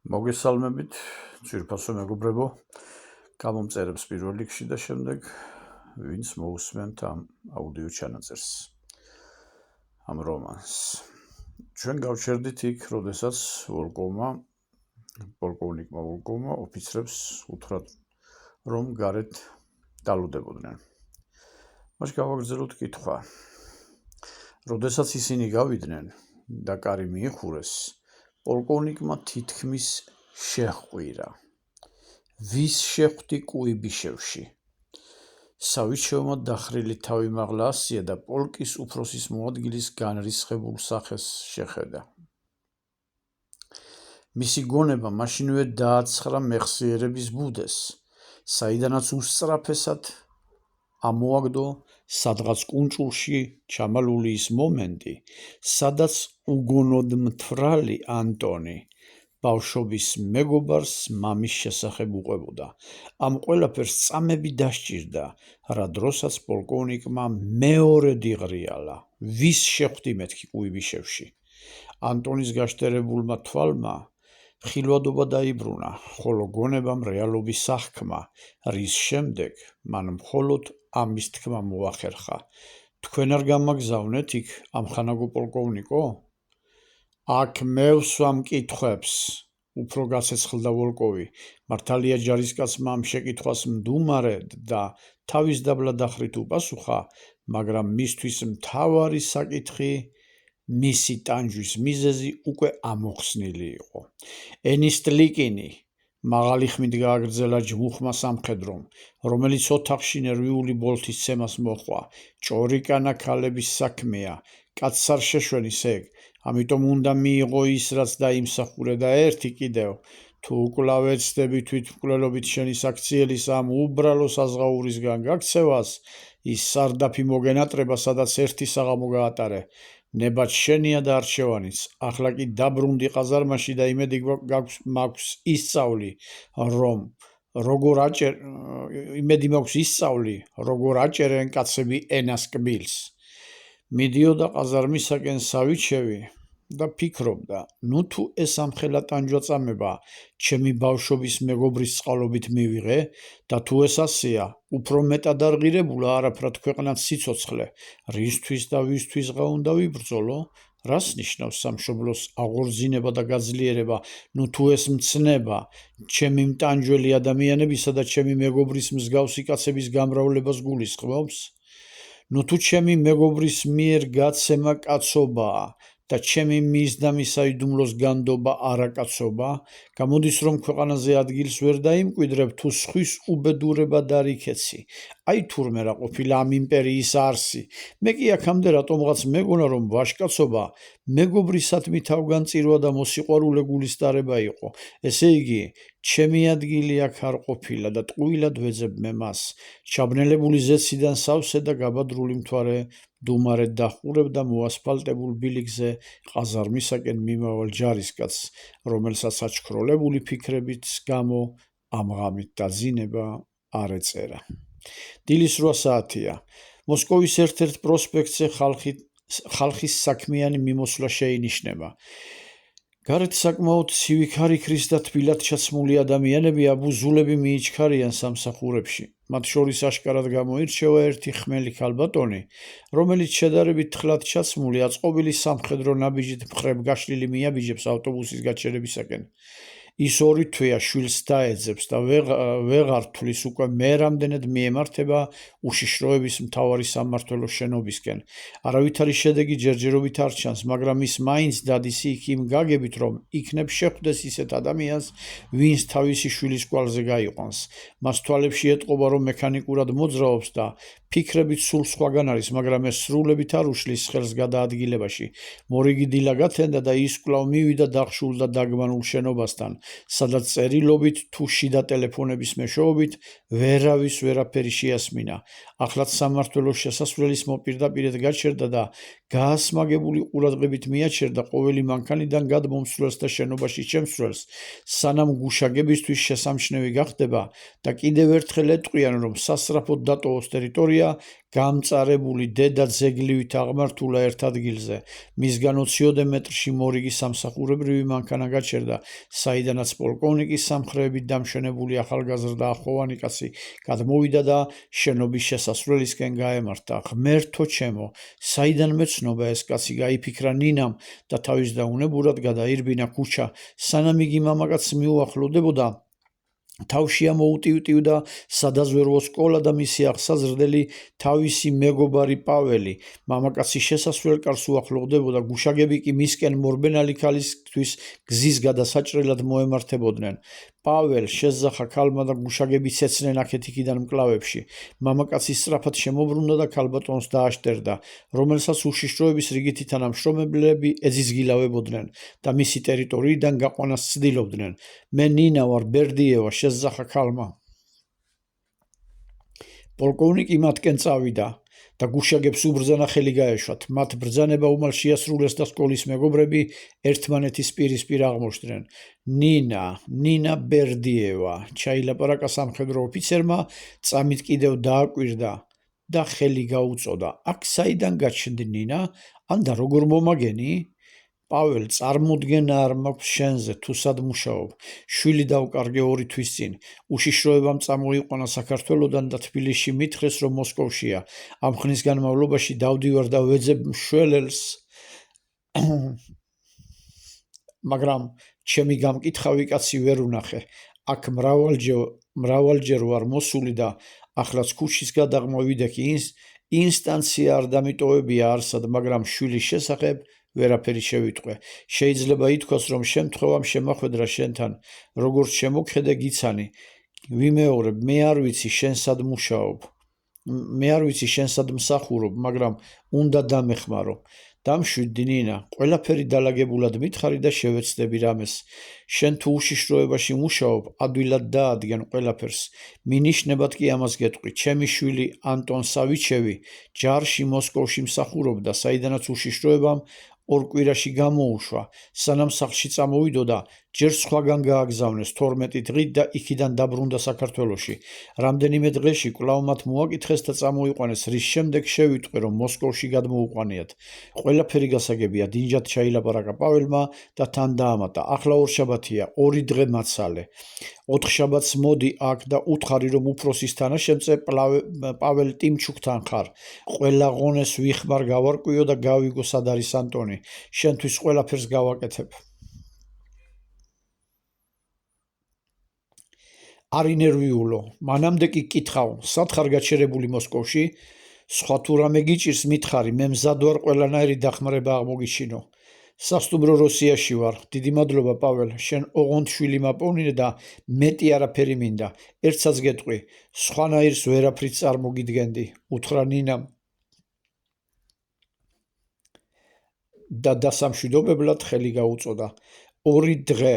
მოგესალმებით, ძვირფასო მეგობრებო, გამომწერებს პირველ რიგში და შემდეგ ვინც მოусმენთ ამ აუდიო ჩანაწერს, ამ რომანს. ჩვენ გავჩერდით იქ, როდესაც პოლკოვნიკმა ვოლკოვმა ოფიცრებს უთხრათ, რომ გარეთ დალუდებოდნენ. მას გავაგრძელოთ კითხვა. როდესაც ისინი გავიდნენ და კარი მიიხურეს, პოლკოვნიკმა თითქმის შეჰყვირა. ვის შეხვდი კუიბიშევში? სავიჩევმა დახრილი თავი მაღლა ასწია და პოლკის უფროსის მოადგილის განრისხებულ სახეს შეხედა. მისი გონება მაშინვე დააცხრა მეხსიერების ბუდეს, საიდანაც უსწრაფესად ამოაგდო სადღაც კუნჭულში ჩამალული ის მომენტი, სადაც უგონოდ მთვრალი ანტონი ბავშვობის მეგობარს მამის შესახებ უყვებოდა. ამ ყველაფერს წამები დასჭირდა, რა დროსაც პოლკოვნიკმა მეორედ იღრიალა. ვის შეხვდი მეთქი კუიბიშევში? ანტონის გაშტერებულმა თვალმა ხილვადობა დაიბრუნა, ხოლო გონებამ რეალობის აღქმა, რის შემდეგ მან მხოლოდ ამის თქმა მოახერხა. თქვენ არ გამაგზავნეთ იქ ამხანაგო პოლკოვნიკო? აქ მე ვსვამ კითხვებს, უფრო გაცეცხლდა ვოლკოვი. მართალია ჯარისკაცმა ამ შეკითხვას მდუმარედ და თავის დაბლა დახრით უპასუხა, მაგრამ მისთვის მთავარი საკითხი, მისი ტანჯვის მიზეზი უკვე ამოხსნილი იყო. ენისტლიკინი მაღალი ხმით გააგრძელა ჯმუხმა სამხედრომ, რომელიც ოთახში ნერვიული ბოლთის ცემას მოჰყვა. ჭორიკანა ქალების საქმეა, კაცს არ შეშვენის ეგ, ამიტომ უნდა მიიღო ის, რაც დაიმსახურე და ერთი კიდევ. თუ უკვლავ ეცდები თვითმკვლელობით შენი საქციელის ამ უბრალო საზღაურისგან გაქცევას, ის სარდაფი მოგენატრება, სადაც ერთი საღამო გაატარე. ნება შენია და არჩევანიც. ახლა კი დაბრუნდი ყაზარმაში და იმედი მაქვს ისწავლი, როგორ აჭერენ კაცები ენას კბილს. მიდიოდა ყაზარმისაკენ სავიჩევი და ფიქრობდა, ნუ თუ ეს ამხელა ტანჯვა წამება, ჩემი ბავშვობის მეგობრის წყალობით მივიღე და თუ ეს ასეა, უფრო მეტად არ ღირებულა არაფრად ქვეყნად სიცოცხლე, რისთვის და ვისთვისღა უნდა ვიბრძოლო? რას ნიშნავს სამშობლოს აღორძინება და გაძლიერება, ნუ თუ ეს მცნება, ჩემი მტანჯველი ადამიანებისა და ჩემი მეგობრის მსგავსი კაცების გამრავლებას გულისხმობს? ნუ თუ ჩემი მეგობრის მიერ გაცემა კაცობაა და ჩემი მისდამი საიდუმლოს განდობა არაკაცობა, გამოდის რომ ქვეყანაზე ადგილს ვერ დაიმკვიდრებ თუ სხვის უბედურება დარიქეცი. აი თურმე რა ყოფილა ამ იმპერიის არსი. მე კი აქამდე რატომღაც მეგონა რომ ვაჟკაცობა მეგობრისადმი თავგანწირვა და მოსიყვარულე გულისტარება იყო. ესე იგი, ჩემი ადგილი აქ არ ყოფილა და ტყუილად ვეძებ მე მას. ჩაბნელებული ზეციდან სავსე და გაბადრული მთვარე დუმარედ დახურებ და მოასფალტებულ ბილიკზე ყაზარმისაკენ მიმავალ ჯარისკაცს, რომელსაც აჩქროლებული ფიქრებით გამო ამ ღამით დაძინება არ ეწერა. დილის 8 საათია. მოსკოვის ერთ-ერთ პროსპექტზე ხალხის საქმიანი მიმოსვლა შეინიშნება. გარეთ საკმაოდ ცივი ქარიქრის და თბილად ჩაცმული ადამიანები აბუზულები მიიჩქარიან სამსახურებში. მათ შორის აშკარად გამოირჩევა ერთი ხმელი ქალბატონი, რომელიც შედარებით თხლად ჩაცმული აწყობილი სამხედრო ნაბიჯით მხრებ გაშლილი მიაბიჯებს ავტობუსის გაჩერებისაკენ. ის ორი თვეა შვილს დაეძებს და ვეღარ თვლის უკვე მე რამდენად მიემართება უშიშროების მთავარი სამმართველოს შენობისკენ. არავითარი შედეგი ჯერჯერობით არ ჩანს, მაგრამ ის მაინც დადის იქ იმ გაგებით, რომ იქნებ შეხვდეს ისეთ ადამიანს, ვინც თავისი შვილის კვალზე გაიყვანს. მას თვალებში ეტყობა, რომ მექანიკურად მოძრაობს და ფიქრებით სულ სხვაგან არის, მაგრამ ეს სრულებით არ უშლის ხელს გადაადგილებაში. მორიგი დილა გათენდა და ის კვლავ მივიდა დახშულ და დაგმანულ შენობასთან, სადაც წერილობით თუ შიდა ტელეფონების მეშვეობით ვერავის ვერაფერი შეასმინა. ახლაც სამმართველოს შესასვლელის მოპირდაპირედ გაჩერდა და გაასმაგებული ყურადღებით მიაჩერდა ყოველი მანქანიდან გადმომსვლელს და შენობაში შემსვლელს, სანამ გუშაგებისთვის შესამჩნევი გახდება და კიდევ ერთხელ ეტყვიან, რომ სასწრაფოდ დატოვოს ტერიტორია კაცია გამწარებული დედა ძეგლივით აღმართულა ერთ ადგილზე. მისგან 20 მეტრში მორიგი სამსახურებრივი მანქანა გაჩერდა, საიდანაც პოლკოვნიკის სამხრეებით დამშვენებული ახალგაზრდა ახოვანი კაცი გადმოვიდა და შენობის შესასვლელისკენ გაემართა. ღმერთო ჩემო, საიდან მეცნობა ეს კაცი გაიფიქრა ნინამ და თავის დაუნებურად გადაირბინა ქუჩა. სანამ იგი მამაკაცს მიუახლოვდებოდა, თავში ამოუტივტივდა სადაზვერვო სკოლა და მისი აღსაზრდელი თავისი მეგობარი პაველი. მამაკაცი შესასვლელკარს უახლოვდებოდა, გუშაგები კი მისკენ მორბენალი ქალისთვის გზის გადასაჭრელად მოემართებოდნენ. პაվել შესძახა ქალმა და გუშაგები ცეცნენ აქეთ-იქიდან მკლავებში. მამაკაცი სწრაფად შემოbrunდა და ქალბატონს დააშტერდა, რომელსაც უშიშროების რიგითი თანამშრომებლები ეძიზგილავებოდნენ და მისი ტერიტორიიდან გაყვანას ცდილობდნენ. მე ნინა ვარ, ბერდიევა, შესძახა ქალმა. პოლკოვნიკი მათკენ წავიდა და გუშაგებს უბრძანა ხელი გაეშვათ. მათ ბრძანება უმალ შეასრულეს და სკოლის მეგობრები ერთმანეთის პირისპირ აღმოჩნდნენ. ნინა ბერდიევა, ჩაილაპარაკა სამხედრო ოფიცერმა, წამით კიდევ დააკვირდა და ხელი გაუწოდა. აქ საიდან გაჩნდი ნინა? ან და როგორ მომაგენი? პაվել, წარმოდგენა არ მაქვს შენზე, თუ სად მუშაობ. შვილი დავკარგე 2 თვის წინ. უშიშროებამ წამოიყვანა საქართველოდან და თბილისში მითხრეს, რომ მოსკოვშია. ამ ხნის განმავლობაში დავდივარ და ვეძებ მშველელს, მაგრამ ჩემი გამკითხავი კაცი ვერ ვნახე. აქ მრავალჯერ ვარ მოსული და ახლაც ქუჩის გადაღმა ვიდექი. ინსტანცია არ დამიტოვებია არსად, მაგრამ შვილის შესახებ ვერაფერი შევიტყვე. შეიძლება ითქვას, რომ შემთხვევამ შემახვედრა შენთან, როგორც შემოგხედე გიცანი. ვიმეორებ, მე არ ვიცი შენ სად მსახურობ, მაგრამ უნდა დამეხმარო. დამშვიდდი ნინა, ყველაფერი დალაგებულად მითხარი და შევეცდები რამეს. შენ თუ უშიშროებაში მუშაობ, ადვილად დაადგენ ყველაფერს. მინიშნებად კი ამას გეტყვი, ჩემი შვილი ანტონ სავიჩევი ჯარში მოსკოვში მსახურობდა, საიდანაც უშიშროებამ 2 კვირაში გამოუშვა. სანამ სახლში წამოვიდოდა, ჯერ სხვაგან გააგზავნეს 12 დღით და იქიდან დაბრუნდა საქართველოში. რამდენიმე დღეში კვლავ მათ მოაკითხეს და წამოიყვანეს, რის შემდეგ შევიტყვე, რომ მოსკოვში გადმოუყვანიათ. ყველაფერი გასაგებია, დინჯად ჩაილაპარაკა პაველმა და თან დაამატა. ახლა ორშაბათია, 2 დღე მაცალე. 4 შაბათს მოდი აქ და უთხარი, რომ უფროსის თანაშემწე პაվել ტიმჩუკთან ხარ. ყველა ღონეს ვიხმარ გავარკვიო და გავიგო სად არის ანტონი. შენთვის ყველაფერს გავაკეთებ. არ ინერვიულო, მანამდე კი კითხავ, სად ხარ გაჩერებული მოსკოვში? სხვა თუ რამე გიჭირს მითხარი, მე მზად ვარ ყველანაირი დახმარება აღმოგიჩინო. სასტუმრო როსიაში ვარ. დიდი მადლობა პაվել, შენ ოღონდ შვილი მაპოვნინე და მეტი არაფერი მინდა. ერთსაც გეტყვი, სხვანაირს ვერაფრით წარმოგიდგენდი. უთხრა ნინამ და დასამშვიდობებლად ხელი გაუწოდა. 2 დღე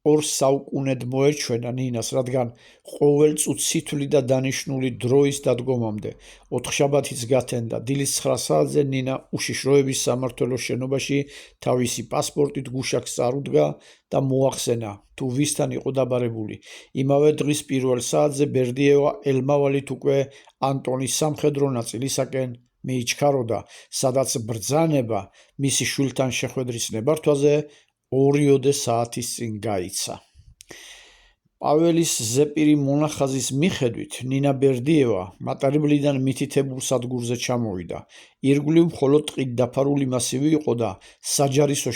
2 საუკუნედ მოერჩვენა ნინას, რადგან ყოველ წუთს სითვლი და დანიშნული დროის დადგომამდე. 4 შაბათიც გათენდა. დილის 9 საათზე ნინა უშიშროების სამმართველოს შენობაში თავისი პასპორტით გუშაკს წარუდგა და მოახსენა, თუ ვისთან იყო დაბარებული. იმავე დღის 1 საათზე ბერდიევა ელმავალით უკვე ანტონის სამხედრო ნაწილისაკენ მიიჩქაროდა, სადაც ბრძანება მისი შვილთან შეხვედრის ნებართვაზე 2 საათის წინ გაიცა. პაველის ზეპირი მონახაზის მიხედვით, ნინა ბერდიევა მატარებლიდან მითითებულ სადგურზე ჩამოვიდა. ირგვლივ მხოლოდ ტყით დაფარული მასივი იყო და საჯარისო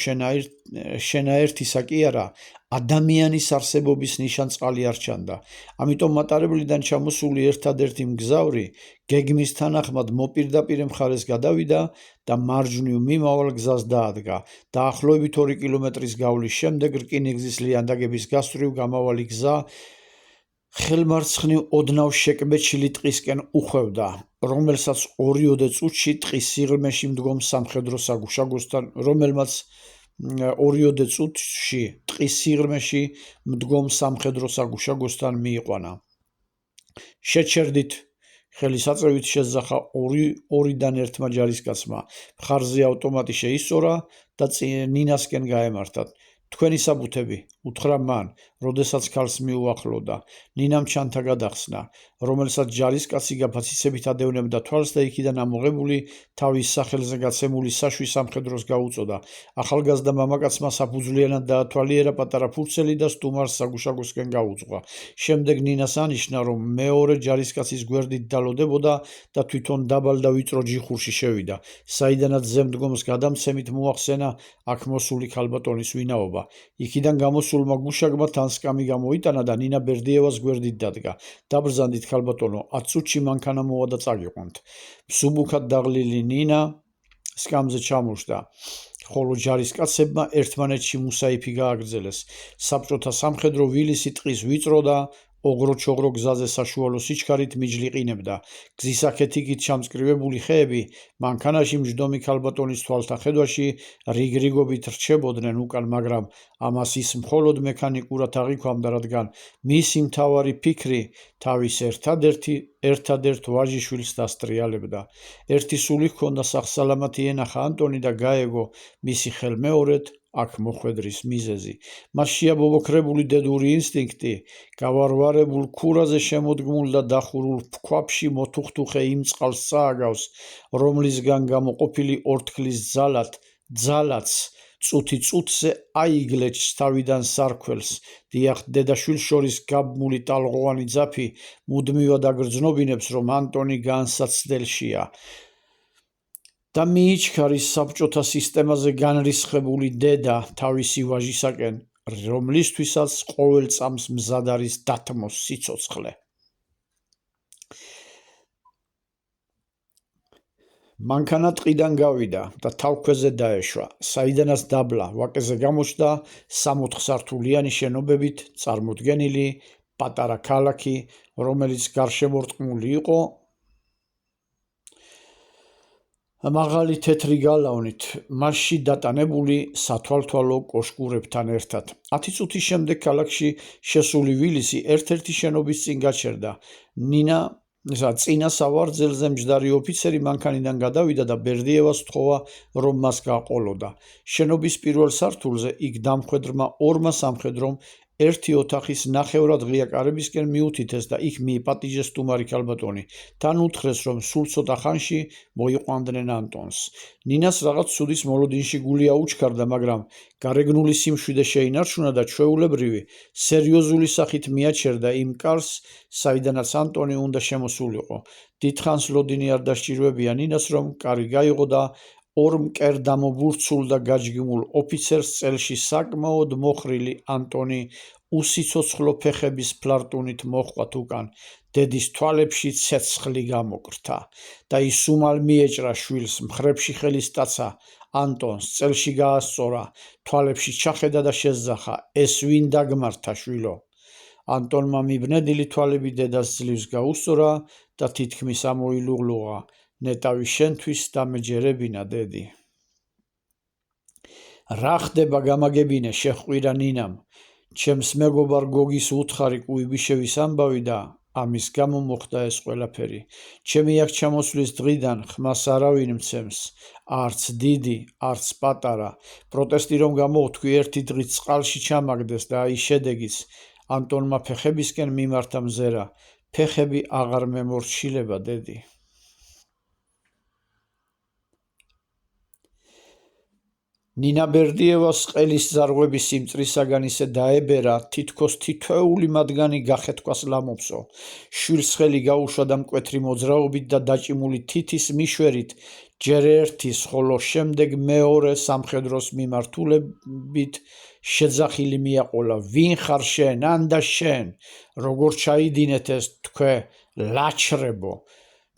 შენაერთისა კი არა, ადამიანის არსებობის ნიშანწყალი არ ჩანდა. ამიტომ მატარებლიდან ჩამოსული ერთადერთი მგზავრი გეგმის თანახმად მოპირდაპირ მხარეს გადავიდა და მარჯვნივ მიმავალ გზას დაადგა. დაახლოებით 2 კილომეტრის გავლის შემდეგ რკინიგზის ლიანდაგების გასწვრივ გამავალი გზა ხელმარცხნივ ოდნავ შეკბეჭილი ტყისკენ უხვევდა, რომელსაც 2 წუთში ტყის სიღრმეში მდგომ სამხედრო საგუშაგოსთან, მიიყვანა. შეჩერდით, ხელისაწევით შეძახა 2-დან ერთმა ჯარისკაცმა. მხარზე ავტომატი შეისწორა და ნინასკენ გაემართათ. თქვენი საბუთები, უთხრა მან, როდესაც ქალს მიუახლოვდა. ნინამ ჩანთა გადახსნა, რომელსაც ჯარისკაცი გაფაცისებით ადევნებდა თვალს და იქიდან ამოღებული თავის სახელზე გაცემული საშუი სამხედროს გაუწოდა. ახალგაზრდა მამაკაცმა საფუძვლიანად დაათვალიერა პატარა ფურცელი და სტუმარს საგუშაგოსკენ გაუძღვა. შემდეგ ნინას ანიშნა, რომ მეორე ჯარისკაცის გვერდით დალოდებოდა და თვითონ დაბალ და ვიწრო ჯიხურში შევიდა, საიდანაც ზემდგომს გადამცემით მოახსენა აქ მოსული ქალბატონის ვინაობა. იქიდან გამოსულმა გუშაგმა თანსკამი გამოიტანა და ნინა ბერდიევას გვერდით დადგა. დაბრძანდით ქალბატონო, 10 წუთში მანქანა მოვა და წაგიყვანთ. მსუბუქად დაღლილი ნინა სკამზე ჩამოშდა, ხოლო ჯარისკაცებმა ერთმანეთში მუსაიფი გააგრძელეს. საბჭოთა სამხედრო ვილისი ტყის ვიწრო და ოღრო-ჩოღრო გზაზე საშუალო სიჩქარით მიჯლიყინებდა. გზის აქეთ-იქით ჩამწკრივებული ხეები მანქანაში მჯდომი ქალბატონის თვალთა ხედვაში რიგ-რიგობით რჩებოდნენ უკან, მაგრამ ამას ის მხოლოდ მექანიკურად აღიქვამდა, რადგან მისი მთავარი ფიქრი თავის ერთადერთ ვაჟიშვილს დასტრიალებდა. ერთი სული ჰქონდა სახსალამათი ენახა ანტონი და გაეგო მისი ხელმეორედ აქ მოხვედრის მიზეზი. მას შეაბობოქრებული დედური ინსტინქტი გავარვარებულ ქურაზე შემოდგმულ და დახურულ ფქვაფში მოთუხთუხე იმ წყალს წააგავს, რომლისგან გამოყოფილი ორთქლის ძალაც წუთი წუთზე აიგლეჭს თავიდან სარქველს. დიახ, დედაშვილს შორის გაბმული ტალღოვანი ძაფი მუდმივად აგრძნობინებს, რომ ანტონი განსაცდელშია და მიიჩქარის საბჭოთა სისტემაზე განრისხებული დედა თავისი ვაჟისაკენ, რომლისთვისაც ყოველ წამს მზად არის დათმოს სიცოცხლე. მანქანა ტყიდან გავიდა და თავქვეზე დაეშვა, საიდანაც დაბლა ვაკეზე გამოჩნდა 60 სართულიანი შენობებით წარმოდგენილი პატარა ქალაქი, რომელიც გარშემორტყმული იყო მაღალი თეთრი გალავნით, მასში დატანებული სათვალთვალო კოშკურებთან ერთად. 10 წუთის შემდეგ ქალაქში შესული ვილისი ერთ-ერთი შენობის წინ გაჩერდა. ნინა წინა სავარძელზე მჯდარი ოფიცერი მანქანიდან გადავიდა და ბერდიევას თხოვა, რომ მას გაყოლოდა. შენობის პირველ სართულზე იქ დამხვედრმა ორმა სამხედრომ ერთი ოთახის ნახევრად ღია კარებისკენ მიუთითეს და იქ მიიპატიჟეს სტუმარი ქალბატონი. თან უთხრეს, რომ სულ ცოტა ხანში მოიყვანდნენ ანტონს. ნინას რაღაც ცუდის მოლოდინში გული აუჩქარდა, მაგრამ გარეგნული სიმშვიდე შეინარჩუნა და ჩვეულებრივი, სერიოზული სახით მიაჩერდა იმ კარს, საიდანაც ანტონი უნდა შემოსულიყო. დიდხანს ლოდინი არ დასჭირვებია ნინას, რომ კარი გაიღო და ორ მკერდამობურცულ და გაჯგმულ ოფიცერს წელში საკმაოდ მოხრილი ანტონი უსიცოცხლო ფეხების ფლარტუნით მოჰყვა უკან. დედის თვალებში ცეცხლი გამოკრთა და ის უმალ მიეჭრა შვილს, მხრებში ხელის ტაცა ანტონს წელში გაასწორა, თვალებში ჩახედა და შესძახა, ეს ვინ დაგმართა შვილო? ანტონმა მიბნედილი თვალები დედას ძლივს გაუსწორა და თითქმის ამოილუღლუღა. ნეტავი შენთვის დამეჯერებინა, დედი. რა ხდება, გამაგებინე, შეჰყვირა ნინამ. ჩემს მეგობარ გოგის უთხარი კუიბიშევის ამბავი და ამის გამო მოხდა ეს ყველაფერი. ჩემი აქ ჩამოსვლის დღიდან ხმას არავინ მცემს, არც დიდი, არც პატარა. პროტესტი რომ გამოვთქვი, ერთი დღით წყალში ჩამაგდეს და აი შედეგიც. ანტონმა ფეხებისკენ მიმართა მზერა. ფეხები აღარ მემორჩილება, დედი. ნინა ბერდიევას ყელის ზარღვების სიმწრისაგან ისე დაებერა, თითქოს თითოეული მათგანი გახეთქვას ლამოფსო. შვილს ხელი გაუშვა და მკვეთრი მოძრაობით და დაჭიმული თითის მიშვერით ჯერ ერთის, ხოლო შემდეგ მეორე სამხედროს მიმართულებით შეძახილი მიაყოლა. ვინ ხარ შენ, ანდა შენ? როგორ ჩაიდინეთ ეს თქვე, ლაჩრებო?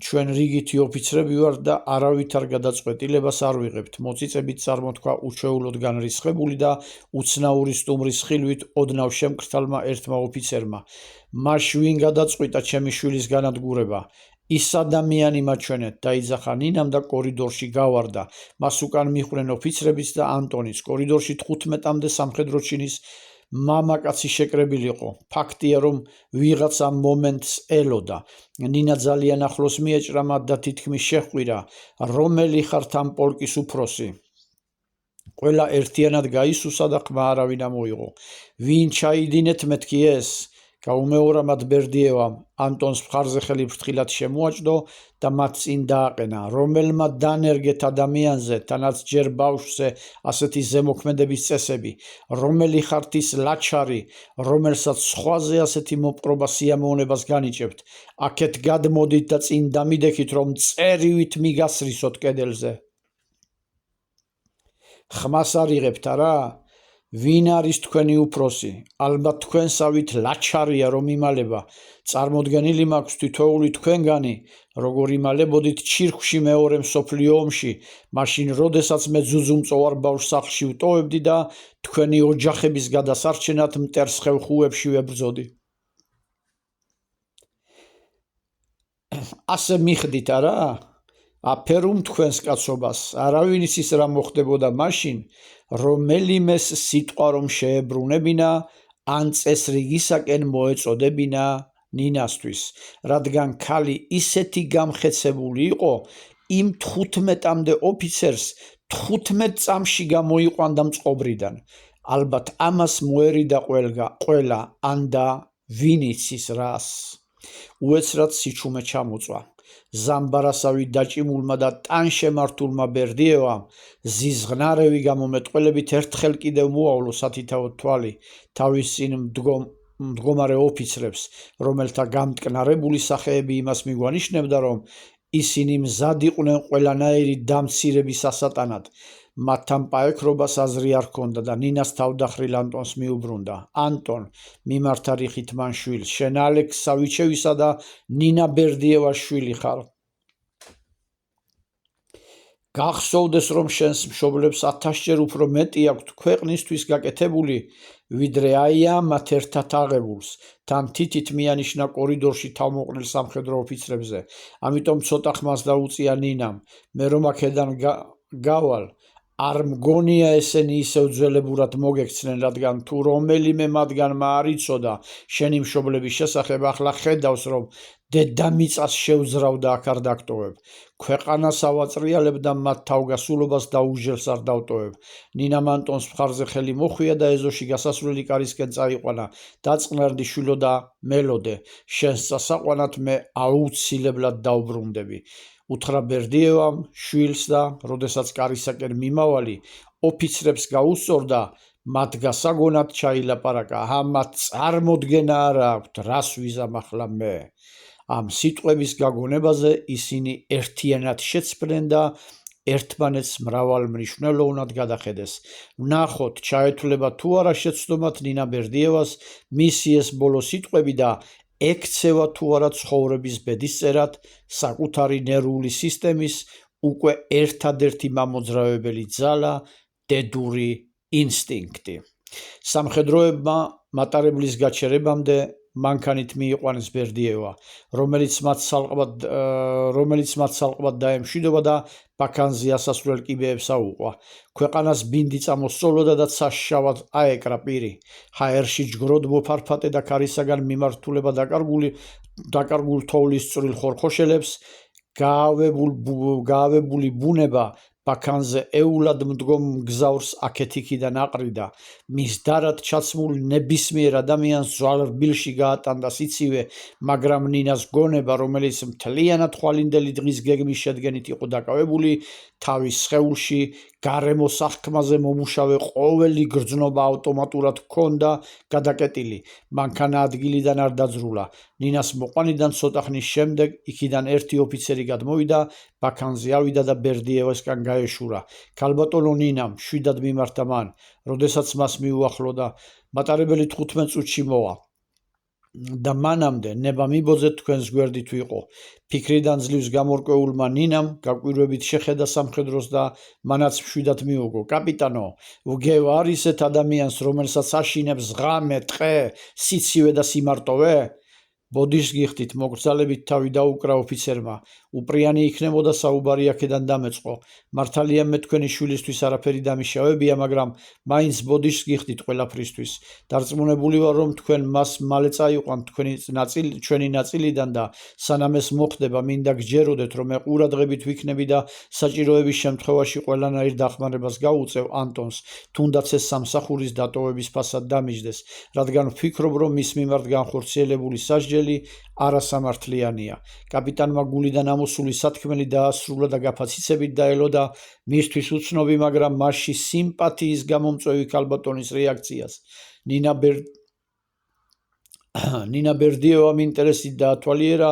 ჩვენ რიგითი ოფიცრები ვართ და არავითარ გადაწყვეტილებას არ ვიღებთ. მოწიწებით წარმოთქვა უჩვეულოდ განრისხებული და უცნაური სტუმრის ხილვით ოდნავ შემკრთალმა ერთმა ოფიცერმა. მას ვინ გადაწყვიტა ჩემი შვილის განადგურება? ის ადამიანი მაჩვენეთ, დაიძახა ნინამ და კორიდორში გავარდა. მას უკან მიჰყვნენ ოფიცრებიც და ანტონიც. კორიდორში 15-მდე სამხედრო ჩინის მამაკაცი შეკრებილიყო. ფაქტია, რომ ვიღაც ამ მომენტს ელოდა. ნინა ძალიან ახლოს მიეჭრა მათ და თითქმის შეჰყვირა, რომელი ხართ ამ პოლკის უფროსი? ყველა ერთიანად გაისუსა და ხმა არავინ ამოიღო. ვინ ჩაიდინეთ მეთქი ეს? გაუმეორა მათ ბერდიევამ. ანტონს მხარზე ხელი ფრთხილად შემოაჭდო და მათ წინ დააყენა. რომელმა დანერგეთ ადამიანზე, თანაც ჯერ ბავშვზე ასეთი ზემოქმედების წესები, რომელი ხართ ის ლაჩარი, რომელსაც სხვაზე ასეთი მოპყრობა სიამოვნებას განიჭებთ, აქეთ გადმოდით და წინ დამიდექით, რომ წერივით მიგასრისოთ კედელზე. ხმას არ იღებთ არა? ვინ არის თქვენი უფროსი? ალბათ თქვენსავით ლაჩარია რომ იმალება. წარმოდგენილი მაქვს თითოეული თქვენგანი, როგორ იმალებოდით ჩირქვში მეორე მსოფლიო ომში, მაშინ როდესაც მე ძუძუმწოვარ ბავშვს სახლში ვტოვებდი და თქვენი ოჯახების გადასარჩენად მტერს ხევხუებში ვებრძოდი. ასე მიხდით არა? აფერუმ თქვენს კაცობას, არავინ იცის რა მოხდებოდა მაშინ, რომელიმეს სიტყვა რომ შეებრუნებინა, ან წესრიგისაკენ მოეწოდებინა ნინასთვის, რადგან ქალი ისეთი გამხეცებული იყო, იმ 15-მდე ოფიცერს 15 წამში გამოიყვანდა მწყობრიდან. ალბათ ამას მოერიდა ყველა, ანდა ვინ იცის რას. უეცრად სიჩუმე ჩამოწვა. ზამბარასავი დაჭიმულმა და ტანშემართულმა ბერდიევამ ზიზღნარევი გამომეტყველებით ერთხელ კიდევ მოავლო სათითაოდ თვალი თავის წინ მდგომარე ოფიცრებს, რომელთა გამტკნარებული სახეები იმას მიგვანიშნებდა, რომ ისინი მზად იყვნენ ყველანაირი დამცირების ასატანად. მათთან პაექრობას აზრი არ ჰქონდა და ნინას თავდახრილ ანტონს მიუბრუნდა. ანტონ, მიმართა რიხით მან შვილს, შენ ალექს სავიჩევისა და ნინა ბერდიევას შვილი ხარ. გახსოვდეს, რომ შენს მშობლებს 1000-ჯერ უფრო მეტი აქვთ ქვეყნისთვის გაკეთებული, ვიდრე აი ამათ ერთად აღებულს. თან თითით მიანიშნა კორიდორში თავმოყრილ სამხედრო ოფიცრებზე. ამიტომ ცოტა ხმას დაუწია ნინამ. მე რომ აქედან გავალ, არ მგონია ესენი ისევ ძველებურად მოგექცნენ, რადგან თუ რომელიმე მათგანმა არ იცოდა შენი მშობლების შესახებ, ახლა ხედავს, რომ დედამიწას შევძრავ და აქ არ დაგტოვებ. ქვეყანას ავაწრიალებ და მათ თავგასულობას დაუჟელს არ დავტოვებ. ნინამ ანტონს მხარზე ხელი მოხვია და ეზოში გასასვლელი კარისკენ წაიყვანა. დაწყნარდი შვილო და მელოდე, შენს წასაყვანად მე აუცილებლად დავბრუნდები. უთხრა ბერდიევამ შვილს და როდესაც კარისაკენ მიმავალი ოფიცრებს გაუსწორდა, მათ გასაგონად ჩაილაპარაკა. ამათ წარმოდგენა არ აქვთ, რას ვიზამახლა მე. ამ სიტყვების გაგონებაზე ისინი ერთიანად შეცფლენ და ერთმანეთს მრავალმნიშვნელოვნად გადახედეს. ვნახოთ, ჩაეთვლება თუ არა შეცდომათ ნინა ბერდიევას მისი ეს ბოლო სიტყვები და ექცევა თუ არა ცხოვრების ბედისწერად საკუთარი ნერვული სისტემის უკვე ერთადერთი მამოძრავებელი ძალა, დედური ინსტინქტი. სამხედროებმა მატარებლის გაჩერებამდე მანქანით მიიყვანეს ბერდიევა, რომელიც მათ სალყბად დაემშვიდობა და ბაქანზე ასასვლელ კიბეებს აუყვა. ქვეყანას ბინდი წამოსწოლოდა და ცაშშავად აეკრა პირი. ჰაერში ჯგროდ მოფარფატე და ქარისაგან მიმართულება დაკარგულ თოვლის წვრილ ხორხოშელებს გაავებული ბუნება ბაქანზე ეულად მდგომ მგზავრს აქეთ-იქიდან აყრიდა. მის დარად ჩაცმულ ნებისმიერ ადამიანს ძვალ-რბილში გაატანდა სიცივე, მაგრამ ნინას გონება, რომელიც მთლიანად ხვალინდელი დღის გეგმის შედგენით იყო დაკავებული, თავის სხეულში გარემოს აღქმაზე მომუშავე ყოველი გრძნობა ავტომატურად ჰქონდა გადაკეტილი. მანქანა ადგილიდან არ დაძრულა. ნინას მოყვანიდან ცოტა ხნის შემდეგ იქიდან ერთი ოფიცერი გადმოვიდა, ბაქანზე ავიდა და ბერდიევასკან გაეშურა. ქალბატონო ნინამ მშვიდად მიმართა მან, როდესაც მას მიუახლოვდა. მატარებელი 15 წუთში მოვა და მანამდე ნება მიბოძეთ თქვენს გვერდით ვიყო. ფიქრიდან ძლივს გამორკვეულმა ნინამ გაკვირვებით შეხედა სამხედროს და მანაც მშვიდად მიუგო. კაპიტანო, ვგევა არ ისეთ ადამიანს, რომელსაც აშინებს ღამე, ტყე, სიცივე და სიმარტოვე? ბოდიშს გიხდით, მოგრძალებით თავი დაუკრა ოფიცერმა. უპრიანი იქნებოდა საუბარი აქედან დამეწყო. მართალია მე თქვენი შვილისთვის არაფერი დამიშავებია, მაგრამ მაინც ბოდიშს გიხდით ყველაფრისთვის. დარწმუნებული ვარ, რომ თქვენ მას მალე წაიყვანთ ჩვენი ნაწილიდან და სანამ ეს მოხდება, მინდა გჯეროდეთ, რომ მე ყურადღებით ვიქნები და საჭიროების შემთხვევაში ყველანაირ დახმარებას გავუწევ ანტონს, თუნდაც ეს სამსახურის დატოვების ფასად დამიჯდეს, რადგან ვფიქრობ, რომ მის მიმართ განხორციელებული სასჯელი არასამართლიანია. კაპიტანმა გულიდან ამოსული სათქმელი დაასრულა და გაფაციცებით დაელოდა მისთვის უცნობი, მაგრამ მასში სიმპათიის გამომწვევი ქალბატონის რეაქციას. ნინა ბერდიევამ ინტერესით დაათვალიერა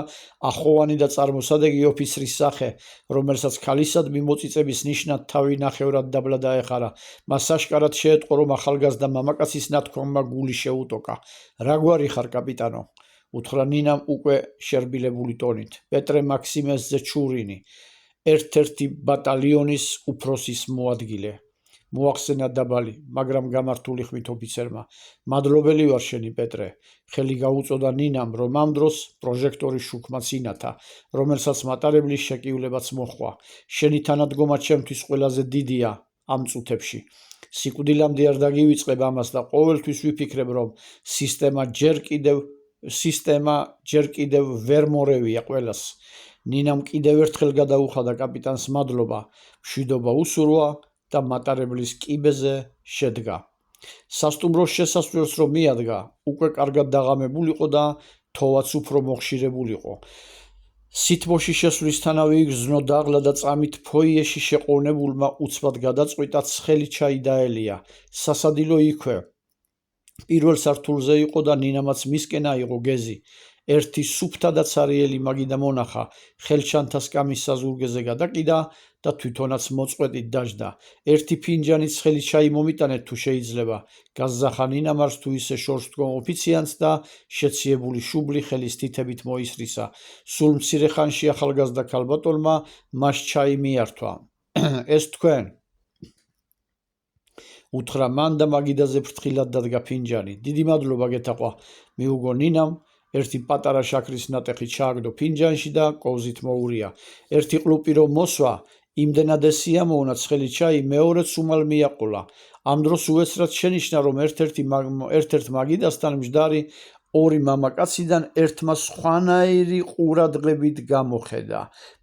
ახოვანი და წარმოსადეგი ოფიცრის სახე, რომელსაც ქალისადმი მოწიწების ნიშნად თავი ნახევრად დაბლა დაეხარა. მას აშკარად შეეტყო, რომ ახალგაზრდა მამაკაცის ნათქვამმა გული შეუტოკა. რა გვარი ხარ, კაპიტანო? უთხრა ნინამ უკვე შერბილებული ტონით. პეტრე მაქსიმესძე ჩურინი, ერთ-ერთი ბატალიონის უფროსის მოადგილე. მოახსენა დაბალი, მაგრამ გამართული ხმით ოფიცერმა. მადლობელი ვარ შენი, პეტრე. ხელი გაუწოდა ნინამ, რომ ამ დროს პროჟექტორის შუქმაც ინათა, რომელსაც მატარებლის შეკივლებაც მოჰყვა. შენი თანადგომა ჩემთვის ყველაზე დიდია ამ წუთებში. სიკვდილამდე არ დაგივიწყებ ამას და ყოველთვის ვიფიქრებ, რომ სისტემა ჯერ კიდევ ვერ მორევია ყველას. ნინამ კიდევ ერთხელ გადაუხადა კაპიტანს მადლობა, მშვიდობა უსურვა და მატარებლის კიბეზე შედგა. სასტუმროს შესასვლელს რომ მიადგა, უკვე კარგად დაღამებულიყო და თოვაც უფრო მოხშირებულიყო. სითბოში შესვლისთანავე იგრძნო დაღლა და წამით ფოიეში შეყოვნებულმა უცბად გადაწყვიტა ცხელი ჩაი დაელია. სასადილო იქვე პირველ სართულზე იყო და ნინამაც მისკენ აიღო გეზი. ერთი სუფთა და ცარიელი მაგი და მონახა, ხელჩანთას კამის საზურგეზე გადაკიდა და თვითონაც მოწყვეტით დაждდა. ერთი ფინჯანი ცხელი ჩაი მომიტანეთ თუ შეიძლება. გაზახა ნინამარს თუ ისე შორს დგომ ოფიციანტს და შეციებული შუბლი ხელის თითებით მოისრისა. სულ მცირე ხანში ახალგაზრდა ქალბატონმა მას ჩაი მიართვა. ეს თქვენ? უთხრა მან და მაგიდაზე ფრთხილად დადგა ფინჯანი. დიდი მადლობა გეთაყვა, მიუგო ნინამ. ერთი პატარა შაქრის ნატეხი ჩააგდო ფინჯანში და კოვზით მოურია. ერთი ყლუპი რომ მოსვა, იმდენად ესიამოვნა ცხელი ჩაი, მეორეც უმალ მიაყოლა. ამ დროს უეცრად შენიშნა, რომ ერთ-ერთ მაგიდასთან მჯდარი ორი მამაკაციდან ერთმა სხვანაირი ყურადღებით გამოხედა.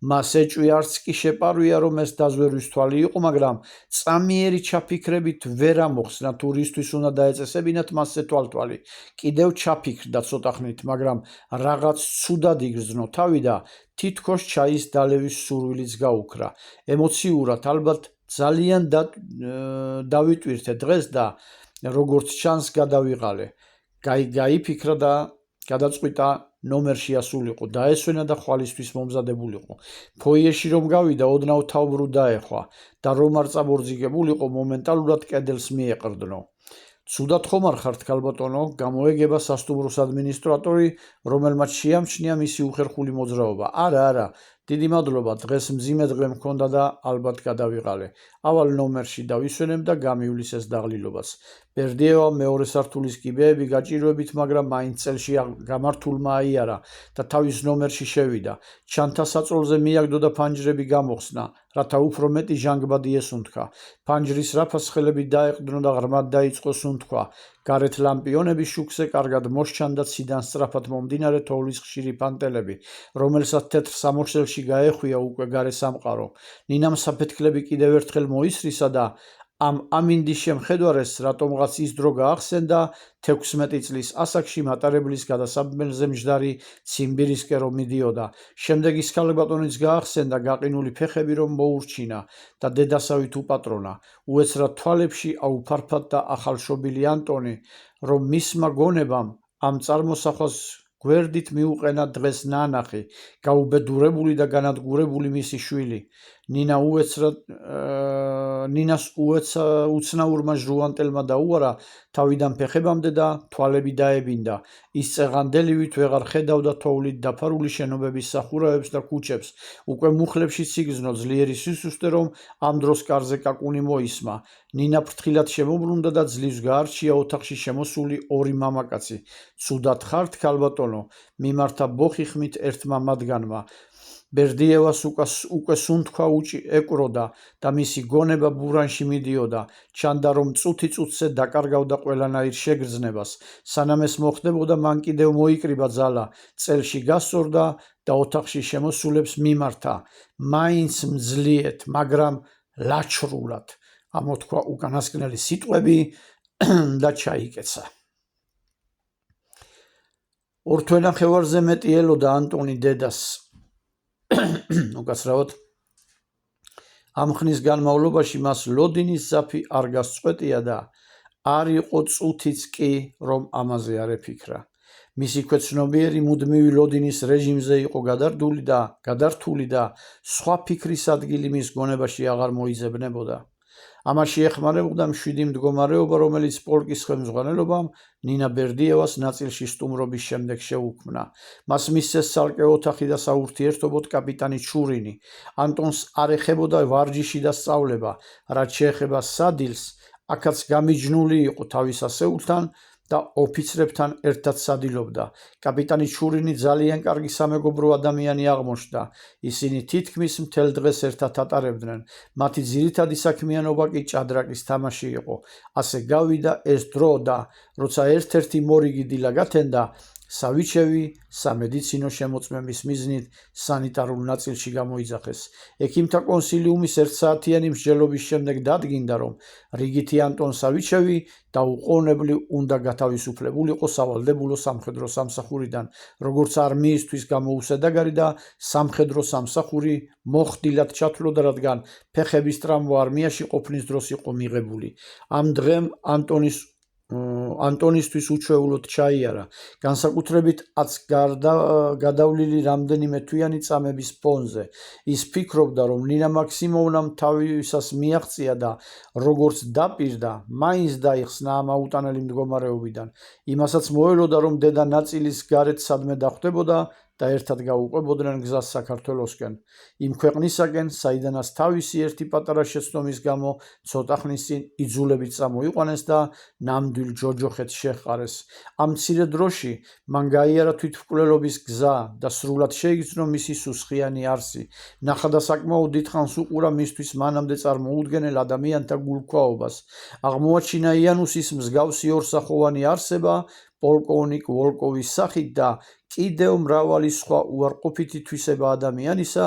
მას ეჭვი არც კი შეპარვია, რომ ეს დაზვერვის თვალი იყო, მაგრამ წამიერი ჩაფიქრებით ვერ ამოხსნა თუ რისთვის უნდა დაეწესებინათ მასზე თვალთვალი. კიდევ ჩაფიქრდა ცოტა ხნით, მაგრამ რაღაც ცუდად იგრძნო თავი და თითქოს ჩაის დალევის სურვილიც გაუქრა. ემოციურად ალბათ ძალიან დავიტვირთე დღეს და როგორც ჩანს გადავიღალე. გაიფიქრა და გადაწყვიტა ნომერში ასულიყო, დაესვენა და ხვალისთვის მომზადებულიყო. ფოიეში რომ გავიდა, ოდნავ თავბრუ დაეხვა და რომ არ წაბორძიგებულიყო, მომენტალურად კედელს მიეყრდნო. ცუდად ხომ არ ხართ, ქალბატონო? გამოეგება სასტუმროს ადმინისტრატორი, რომელმაც შეამჩნია მისი უხერხული მოძრაობა. არა, დიდი მადლობა, დღეს მძიმე დღე მქონდა და ალბათ გადავიღალე. ავალ ნომერში დავისვენებ და გამივლის ეს დაღლილობაც. ბერდიევა მეორე სართულის კიბეები გაჭირვებით, მაგრამ მაინც წელში გამართულმა აიარა და თავის ნომერში შევიდა. ჩანთა საწოლზე მიაგდო და ფანჯრები გამოხსნა, რათა უფრო მეტი ჟანგბადი ესუნთქა. ფანჯრის რაფას ხელებით დაეყრდნო და ღრმად დაიწყო სუნთქვა. გარეთ ლამპიონების შუქზე კარგად მოსჩანდა ციდან სწრაფად მომდინარე თოვლის ხშირი პანტელები, რომელსაც თეთრ სამოსელში გაეხვია უკვე გარე სამყარო. ნინამ საფეთქლები კიდევ ერთხელ მოისრისა და ამ ამინდის შემხედვარეს რატომღაც ის დრო გაახსენდა 16 წლის ასაკში მატარებლის გადასაბმელზე მჯდარი ციმბირისკე რომ მიდიოდა. შემდეგ ის ქალბატონიც გაახსენდა გაყინული ფეხები რომ მოურჩინა და დედასავით უპატრონა. უეცრად თვალებში აუფარფად და ახალშობილი ანტონი, რომ მისმა გონებამ ამ წარმოსახვას გვერდით მიუყენა დღეს ნანახი, გაუბედურებული და განადგურებული მისი შვილი. ნინას უცნაურმა ჟრუანტელმა დაუარა თავიდან ფეხებამდე და თვალები დაებინდა. ის წეღანდელივით ვეღარ ხედავდა თოვლით დაფარული შენობების სახურავებს და ქუჩებს. უკვე მუხლებშიც იგრძნო ძლიერი სისუსტე, რომ ამ დროს კარზე კაკუნი მოისმა. ნინა ფრთხილად შემოbrunდა და ძლივს გაარჩია ოთახში შემოსული ორი მამაკაცი. ცუდად ხართ, ქალბატონო? მიმართა ბოხი ხმით ერთმა მათგანმა. ბერდიევას უკვე სუნთქვა ეკვროდა და მისი გონება ბურანში მიდიოდა. ჩანდა, რომ წუთი წუთზე დაკარგავდა ყველანაირ შეგრძნებას. სანამ ეს მოხდებოდა, მან კიდევ მოიკრიბა ძალა, წელში გასწორდა და ოთახში შემოსულებს მიმართა. მაინც მძლიეთ, მაგრამ ლაჩრულად, ამოთქვა უკანასკნელი სიტყვები და ჩაიკეცა. ორთვენახევარზე მეტი ელოდა ანტონი დედას. უკაცრავად, ამ ხნის განმავლობაში მას ლოდინის ზაფი არ გასწყვეტია და არ იყო წუთიც კი, რომ ამაზე არ ეფიქრა. მისი ქვეცნობიერი მუდმივი ლოდინის რეჟიმზე იყო გადართული და სხვა ფიქრის ადგილი მის გონებაში აღარ მოიძებნებოდა. ამაში ეხმარებოდა მშვიდი მდგომარეობა, რომელიც პოლკის ხელმძღვანელობამ ნინა ბერდიევას ნაწილში სტუმრობის შემდეგ შეუქმნა. მას მისცეს ცალკე ოთახი და საურთიერთობოდ კაპიტანი ჩურინი. ანტონს არ ეხებოდა ვარჯიში და სწავლება, რაც შეეხება სადილს, აქაც გამიჯნული იყო თავის ასეულთან და ოფიცრებთან ერთად სადილობდა. კაპიტანი ჩურინი ძალიან კარგი სამეგობრო ადამიანი აღმოჩნდა. ისინი თითქმის მთელ დღეს ერთად ატარებდნენ. მათი ძირითადი საქმიანობა კი ჭადრაკის თამაში იყო. ასე გავიდა ეს დრო და როცა ერთ-ერთი მორიგი დილა გათენდა, სავიჩევი სამედიცინო შემოწმების მიზნით სანიტარულ ნაწილში გამოიძახეს. ექიმთა კონსილიუმის ერთსაათიანი მსჯელობის შემდეგ დადგინდა, რომ რიგითი ანტონ სავიჩევი დაუყოვნებლივ უნდა გათავისუფლებულიყო სავალდებულო სამხედრო სამსახურიდან, როგორც არმიისთვის გამოუსადეგარი და სამხედრო სამსახური მოხდილად ჩათვლოდა, რადგან ფეხების ტრამვა არმიაში ყოფნის დროს იყო მიღებული. ამ დღემ ანტონისთვის უჩვეულოდ ჩაიარა, განსაკუთრებით გადავლილი რამდენიმე თვიანი წამების ფონზე. ის ფიქრობდა, რომ ნინა მაქსიმოვნამ თავისას მიაღწია და როგორც დაპირდა, მაინც დაიხსნა ამ აუტანელი მდგომარეობიდან. იმასაც მოელოდა, რომ დედა ნაწილის გარეთ სადმე დახვდებოდა და ერთად გაუყვებოდნენ გზას საქართველოსკენ, იმ ქვეყნისაკენ, საიდანაც თავისი ერთი პატარა შეცდომის გამო ცოტა ხნის წინ იძულებით წამოიყვანეს და ნამდვილ ჯოჯოხეთს შეჰყარეს. ამ მცირე დროში მან გაიარა თვითმკვლელობის გზა და სრულად შეიგრძნო მისი სუსხიანი არსი. ნახა და საკმაოდ დიდხანს უყურა მისთვის მანამდე წარმოუდგენელ ადამიანთა გულქვაობას. აღმოაჩინა იანუსის მსგავსი ორსახოვანი არსება პოლკოვნიკ ვოლკოვის სახით და კიდევ მრავალი სხვა უარყოფითი თვისება ადამიანისა,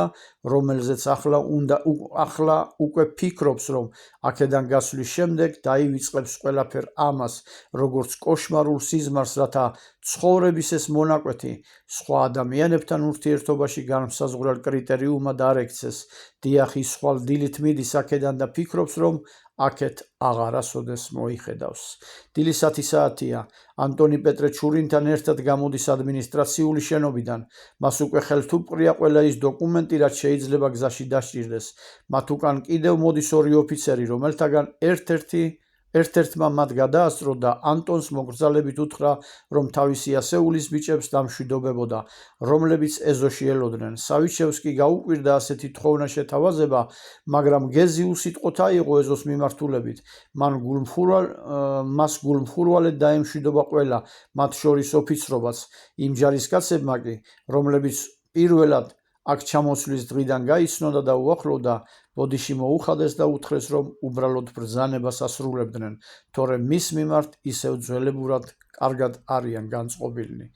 რომელზეც ახლა უკვე ფიქრობს, რომ აქედან გასვლის შემდეგ დაივიწყებს ყველაფერ ამას, როგორც კოშმარულ სიზმარს, რათა ცხოვრების ეს მონაკვეთი სხვა ადამიანებთან ურთიერთობაში განმსაზღვრელ კრიტერიუმად არ ექცეს. დიახ, ის ხვალ დილით მიდის აქედან და ფიქრობს, რომ აქეთ აღარასოდეს მოიხედავს. დილის 10 საათია. ანტონი პეტრე ჩურინთან ერთად გამოდის ადმინისტრაციული შენობიდან. მას უკვე ხელთ უპყრია ყველა ის დოკუმენტი, რაც შეიძლება გზაში დასჭირდეს. მათ უკან კიდევ მოდის ორი ოფიცერი, რომელთაგან ერთ-ერთმა მათ გადაასწრო და ანტონს მოგრძალებით უთხრა, რომ თავისი ასეულის ბიჭებს დამშვიდობებოდა, რომლებიც ეზოში ელოდნენ. სავიჩევს კი გაუკვირდა ასეთი თხოვნა შეთავაზება, მაგრამ გეზი უსიტყვოდ აიღო ეზოს მიმართულებით. მას გულმხურვალედ დაემშვიდობა ყველა, მათ შორის ოფიცრობაც. იმ ჯარისკაცებმა კი, რომლებიც პირველად აქ ჩამოსვლის დღიდან გაიცნოდა და უახლოვდა, ბოდიში მოუხადეს და უთხრეს, რომ უბრალოდ ბრძანებას ასრულებდნენ, თორემ მის მიმართ ისევ ძველებურად კარგად არიან განწყობილნი.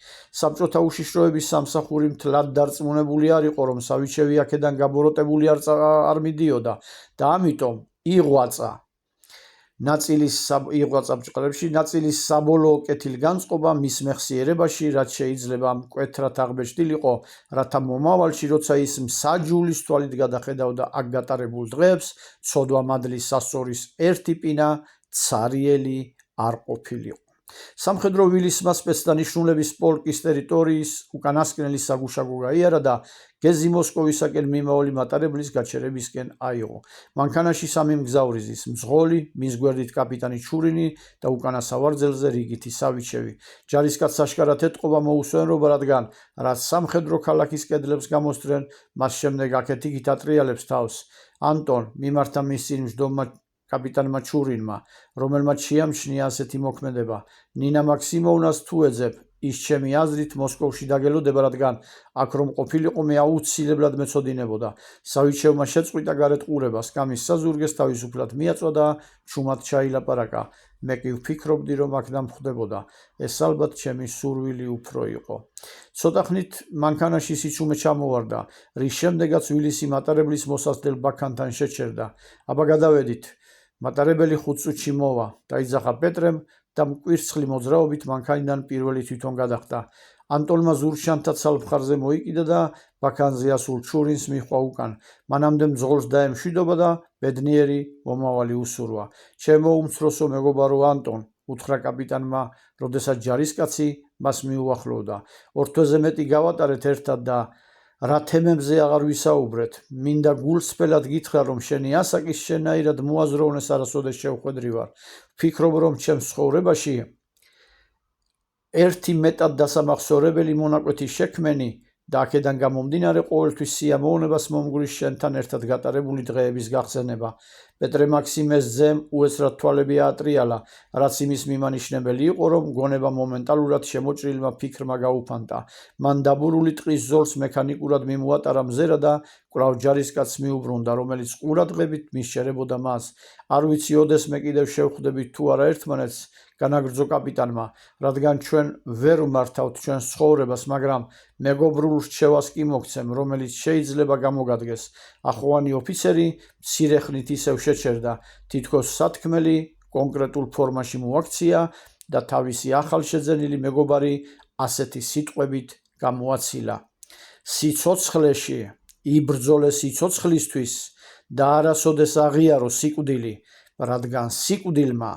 საბჭოთა უშიშროების სამსახური მთლად დარწმუნებული არ იყო, რომ სავიჩევი აქედან გაბოროტებული არ მიდიოდა და ამიტომ იღვაწა ნაწილის საბოლოო კეთილგანწყობა მის მეხსიერებაში, რაც შეიძლება მკვეთრად აღბეჭდილიყო, რათა მომავალში, როცა ის მსაჯულის თვალით გადახედავდა აქ გატარებულ დღეებს, ცოდვა მადლის სასწორის ერთი პინა ცარიელი არ ყოფილიყო. სამხედრო ვილისმა სპეცდანიშნულების პოლკის ტერიტორიის უკანასკნელი საგუშაგო გაიარა და გეზი მოსკოვისაკენ მიმავალი მატარებლის გაჩერებისკენ აიღო. მანქანაში სამი მგზავრის, მძღოლი, მის გვერდით კაპიტანი ჩურინი და უკანა სავარძელზე რიგითი სავიჩევი. ჯარისკაცს აშკარად ეთყობა მოუსვენრობა, რადგან რაც სამხედრო ქალაქის კედლებს გამოსწრენ, მას შემდეგ აქეთ-იქით ატრიალებს თავს. ანტონ მიმართა მის წინ მжდომმა კაპიტანმა ჩურინმა, რომელმაც შეამჩნია ასეთი მოქმედება. ნინა მაქსიმოვნას თუ ეძებ, ის ჩემი აზრით მოსკოვში დაგელოდება, რადგან აქ რომ ყოფილიყო მე აუცილებლად მეწოდინებოდა. სავიჩევმა შეწყვიტა გარეთ ყურებას, გამის საზურგეს თავისუფლად მიაწვა და ჩუმად ჩაილაპარაკა. მე კი ვფიქრობდი, რომ აქ დამხვდებოდა. ეს ალბათ ჩემი სურვილი უფრო იყო. ცოტა ხნით მანქანაში სიჩუმე ჩამოვარდა, რის შემდეგაც ვილისი მატარებლის მოსასწრელ ბაქანთან შეჩერდა. აბა გადავედით. მატარებელი 5 წუთში მოვა. დაიძახა პეტრემ და მკვირცხლი მოძრაობით მანქანიდან პირველი თვითონ გადახტა. ანტონმა ზურშანთა ცალ-მხარზე მოიკიდა და ბაქანზე ასულ ჩურინს მიჰყვა უკან. მანამდე მძღოლს დაემშვიდობა და ბედნიერი მომავალი უსურვა. ჩემო უმცროსო მეგობარო ანტონ, უთხრა კაპიტანმა, როდესაც ჯარისკაცი მას მიუახლოვდა. 2 თვეზე მეტი გავატარეთ ერთად და რა თემებზე აღარ ვისაუბრეთ. მინდა გულსფელად გითხრა, რომ შენი ასაკის შენაირად მოაზროვნეს არასოდეს შევხვედრი ვარ. ვფიქრობ, რომ ჩემს ცხოვრებაში ერთი მეტად დასამახსოვრებელი მონაკვეთი შექმენი და აქედან გამომდინარე ყოველთვის სიამოვნებას მომგვრის შენთან ერთად გატარებული დღეების გახსენება. პეტრე მაქსიმეს ძემ უეცრად თვალები აატრიალა, რაც იმის მიმანიშნებელი იყო, რომ გონება მომენტალურად შემოჭრილმა ფიქრმა გაუფანტა. მან დაბურული ტყის ზოლს მექანიკურად მიმოატარა მზერა და კვლავ ჯარისკაცს მიუბრუნდა, რომელიც ყურადღებით მისჯერებოდა მას. არ ვიცი ოდესმე კიდევ შევხვდებით თუ არა ერთმანეთს, განაგრძო კაპიტანმა, რადგან ჩვენ ვერ ვმართავთ ჩვენს ცხოვრებას, მაგრამ მეგობრულ რჩევას კი მოგცემ, რომელიც შეიძლება გამოგადგეს. ახოვანი ოფიცერი მცირე ხნით ისევ შეჩერდა, თითქოს სათქმელი კონკრეტულ ფორმაში მოაქცია და თავისი ახალშეძენილი მეგობარი ასეთი სიტყვებით გამოაცილა. სიცოცხლეში იბრძოლე სიცოცხლისთვის და არასოდეს აღიარო სიკვდილი, რადგან სიკვდილმა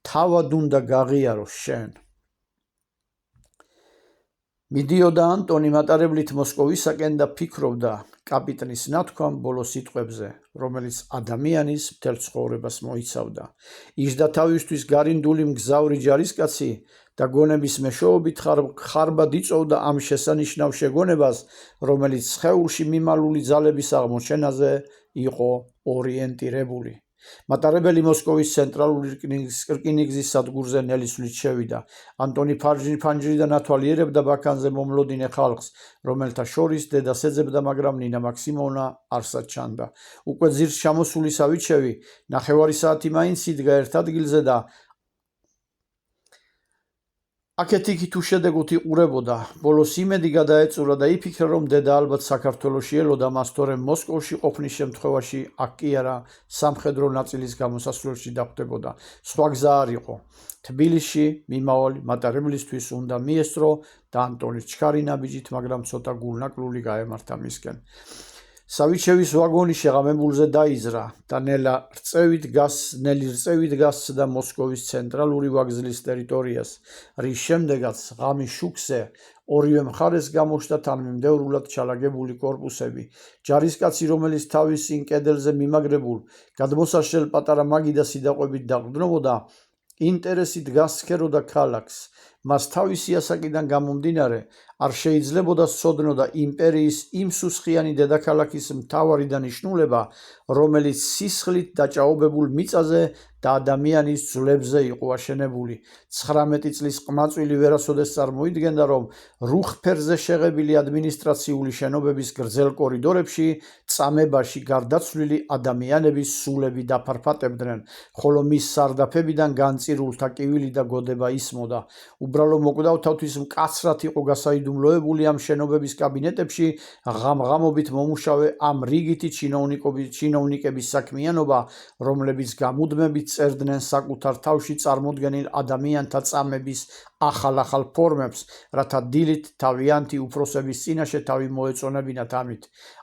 თავად უნდა გაღიაროს შენ. მიდიოდა ანტონი მატარებლით მოსკოვისაკენ და ფიქრობდა კაპიტნის ნათქვამ ბოლო სიტყვებზე, რომელიც ადამიანის მთელ ცხოვრებას მოიცავდა. იჯდა თავისთვის გარინდული მგზავრი ჯარისკაცი და გონების მეშვეობით ხარბად იწოვდა ამ შესანიშნავ შეგონებას, რომელიც სხეულში მიმალული ძალების აღმოჩენაზე იყო ორიენტირებული. მატარებელი მოსკოვის ცენტრალური რკინიგზის სადგურზე ნელისვლით შევიდა. ანტონი ფანჯრიდან ათვალიერებდა ბაქანზე მომლოდინე ხალხს, რომელთა შორის დედას ეძებდა, მაგრამ ნინა მაქსიმოვნა არსად ჩანდა. უკვე ძირს ჩამოსული სავიჩევი 9 საათი მაინც იდგა ერთ ადგილზე და აქეთ-იქით უშედეგოდ იყურებოდა. ბოლოს იმედი გადაეწურა და იფიქრა, რომ დედა ალბათ საქართველოში ელოდა მას, თორემ მოსკოვში ყოფნის შემთხვევაში აქ კი არა, სამხედრო ნაწილის გამოსასვლელში დახვდებოდა. სხვა გზა არ იყო. თბილისში მიმავალი მატარებლისთვის უნდა მიესწრო და ანტონის ჩქარი ნაბიჯით, მაგრამ ცოტა გულნაკლული გაემართა მისკენ. სავიჩევის ვაგონი შეღამებულზე დაიზრა და ნელი რწევით გასცდა მოსკოვის ცენტრალური ვაგზლის ტერიტორიას, რის შემდეგაც ღამის შუქზე ორივე მხარეს გამოჩნდა თანმიმდევრულად ჩალაგებული კორპუსები. ჯარისკაცი, რომელიც თავის წინ კედელზე მიმაგრებულ გადმოსაშლელ პატარა მაგიდასი დაყვებით დაყრდნობოდა, ინტერესით გასცქეროდა ქალაქს. მას თავისი ასაკიდან გამომდინარე არ შეიძლებოდა სცოდნოდა იმპერიის იმ სუსხიანი დედაქალაქის მთავარი დანიშნულება, რომელიც სისხლით დაჭაობებულ მიწაზე და ადამიანის ძვლებზე იყო აშენებული. 19 წლის ყმაწვილი ვერასოდეს წარმოიდგენდა, რომ რუხ ფერზე შეღებილი ადმინისტრაციული შენობების გრძელ კორიდორებში წამებაში გარდაცვლილი ადამიანების სულები დაფარფატებდნენ, ხოლო მის სარდაფებიდან განწირულთა კივილი და გოდება ისმოდა. უბრალო მოკვდავთავთვის მკაცრად იყო გასაიდუმლოებული ამ შენობების კაბინეტებში ღამ-ღამობით მომუშავე ამ რიგითი ჩინოვნიკების საქმიანობა, რომლებიც გამუდმებით წერდნენ საკუთარ თავში წარმოდგენილ ადამიანთა წამების ახალ ფორმებს, რათა დილით თავიანთი უფროსების წინაშე თავი მოეწონებინათ. ამით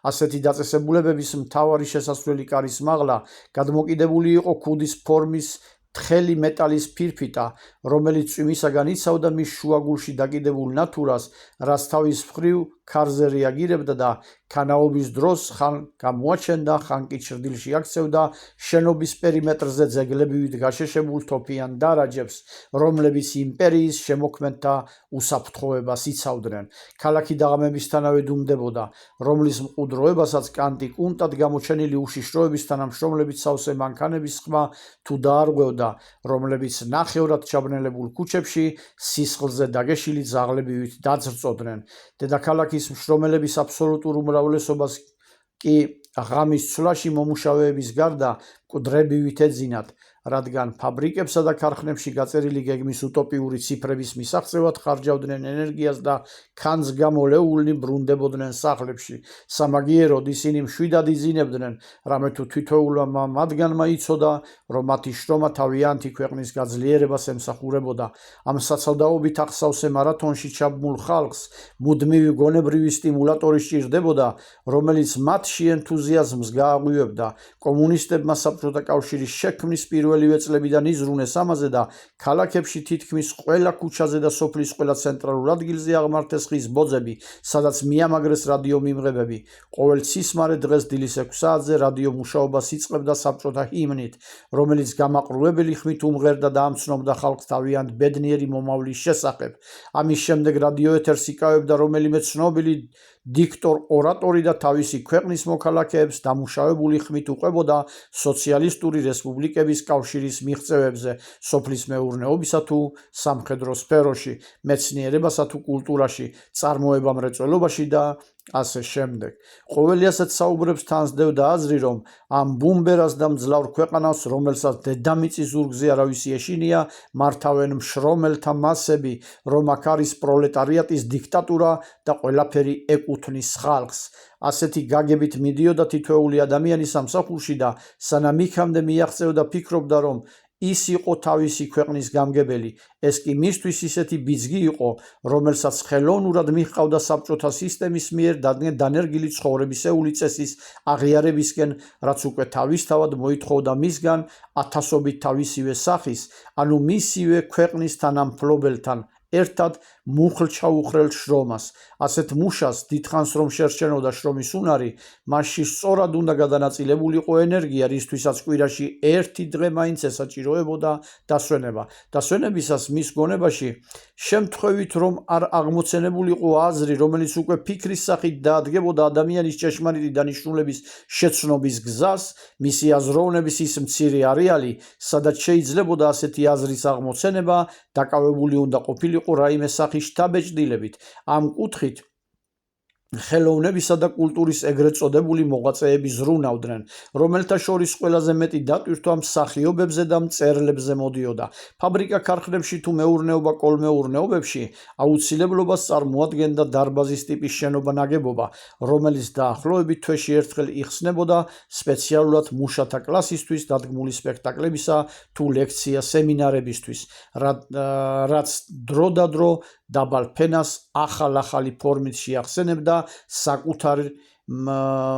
ასეთი დაწესებულებების მთავარი შესასვლელი კარის მაღლა გადმოკიდებული იყო ქუდის ფორმის თხელი მეტალის ფირფიტა, რომელიც წვიმისაგან იცავდა მის შუაგულში დაკიდებულ ნათურას, რაც თავის მხრივ ქარზე რეაგირებდა და ქანაობის დროს ხან გამოაჩენდა, ხან კი ჩრდილში აქცევდა შენობის პერიმეტრზე ძეგლებივით გაშეშებულ თოფიან დარაჯებს, რომლებიც იმპერიის შემოქმედთა უსაფრთხოებას იცავდნენ. ქალაქი დაღამებისთანავე დუმდებოდა, რომლის მყუდროებასაც კანტი-კუნტად გამოჩენილი უშიშროების თანამშრომლებით სავსე მანქანების ხმა თუ დაარღვევდა, ვნებოდა, რომლებიც ნახევრად ჩაბნელებულ ქუჩებში სისხლზე დაგეშილი ძაღლებივით დაძრწოდნენ. დედაქალაქის მშრომელების აბსოლუტურ უმრავლესობას კი ღამის ცვლაში მომუშავეების გარდა მკვდრებივით ეძინათ, რადგან ფაბრიკებსა და ქარხნებში გაწერილი გეგმის უტოპიური ციფრების მისაღწევად ხარჯავდნენ ენერგიას და ქანს გამოლეულნი ბრუნდებოდნენ სახლებში. სამაგიეროდ ისინი მშვიდად იძინებდნენ, რამე თუ თითოეულმა მათგანმა იცოდა, რომ მათი შრომა თავიანთი ქვეყნის გაძლიერებას ემსახურებოდა. ამ საცალდაობით ახსავსე მარათონში ჩაბმულ ხალხს მუდმივი გონებრივი სტიმულატორი სჭირდებოდა, რომელიც მათში ენთუზიაზმს გააღვივებდა. კომუნისტებმა საბჭოთა კავშირის შექმნის პირველივე წლებიდან იზრუნეს ამაზე და ქალაქებში თითქმის ყველა ქუჩაზე და სოფლის ყველა ცენტრალურ ადგილზე აღმართეს ხის ბოძები, სადაც მიამაგრეს რადიო მიმღებები. ყოველ ცისმარე დღეს დილის 6 საათზე რადიო მუშაობას იწყებდა საბჭოთა ჰიმნით, რომელიც გამაყრუებელი ხმით უმღერდა და ამცნობდა ხალხს თავიანთ ბედნიერი მომავლის შესახებ. ამის შემდეგ რადიო ეთერს იკავებდა რომელიმე ცნობილი დიქტორ ორატორი და თავისი ქვეყნის მოქალაქეებს დამუშავებული ხმით უყვებოდა სოციალისტური რესპუბლიკების კავშირის მიღწევებზე სოფლის მეურნეობისა თუ სამხედრო სფეროში, მეცნიერებასა თუ კულტურაში, წარმოება-მრეწველობაში და ასე შემდეგ. ყოველი ასეთ საუბრებს თანსდევდა აზრი, რომ ამ ბუმბერას და მძლავრ ქვეყანას, რომელსაც დედამიწის ზურგზე არავისი ეშინია, მართავენ მშრომელთა მასები, რომ აქ არის პროლეტარიატის დიქტატურა და ყველაფერი ეკუთვნის ხალხს. ასეთი გაგებით მიდიოდა თითოეული ადამიანი სამსახურში და სანამ იქამდე მიაღწევდა ფიქრობდა, რომ ის იყო თავისი ქვეყნის გამგებელი. ეს კი მისთვის ისეთი ბიძგი იყო, რომელსაც ხელოვნურად მიჰყავდა საბჭოთა სისტემის მიერ დანერგილი ცხოვრებისეული წესის აღიარებისკენ, რაც უკვე თავისთავად მოითხოვდა მისგან ათასობით თავისივე სახის, ანუ მისივე ქვეყნის თანამფლობელთან ერთად მუხლ-ჩაუხრელ შრომას. ასეთ მუშას დიდხანს რომ შერჩენოდა შრომის უნარი, მასში სწორად უნდა გადანაწილებულიყო ენერგია, რისთვისაც კვირაში ერთი დღე მაინც ესაჭიროებოდა დასვენება. დასვენებისას მის გონებაში შემთხვევით რომ არ აღმოცენებულიყო აზრი, რომელიც უკვე ფიქრის სახით დაადგებოდა ადამიანის ჭეშმარიტი დანიშნულების შეცნობის გზას, მისი აზროვნების ის მცირე არეალი, სადაც შეიძლებოდა ასეთი აზრის აღმოცენება, დაკავებული უნდა ყოფილიყო რაიმე სახის შთაბეჭდილებით. ამ კუთხით ხელოვნებისა და კულტურის ეგრეთ წოდებული მოღვაწეები ზრუნავდნენ, რომელთა შორის ყველაზე მეტი დატვირთვა მსახიობებზე და მწერლებზე მოდიოდა. ფაბრიკა-ქარხნებში თუ მეურნეობა-კოლმეურნეობებში აუცილებლობას წარმოადგენდა დარბაზის ტიპის შენობა-ნაგებობა, რომელიც დაახლოებით თვეში ერთხელ იხსნებოდა სპეციალურად მუშათა კლასისთვის დადგმული სპექტაკლებისა თუ ლექცია-სემინარებისთვის, რაც დრო-და-დრო დაბალ ფენას ახალ-ახალი ფორმით შეახსენებდა საკუთარ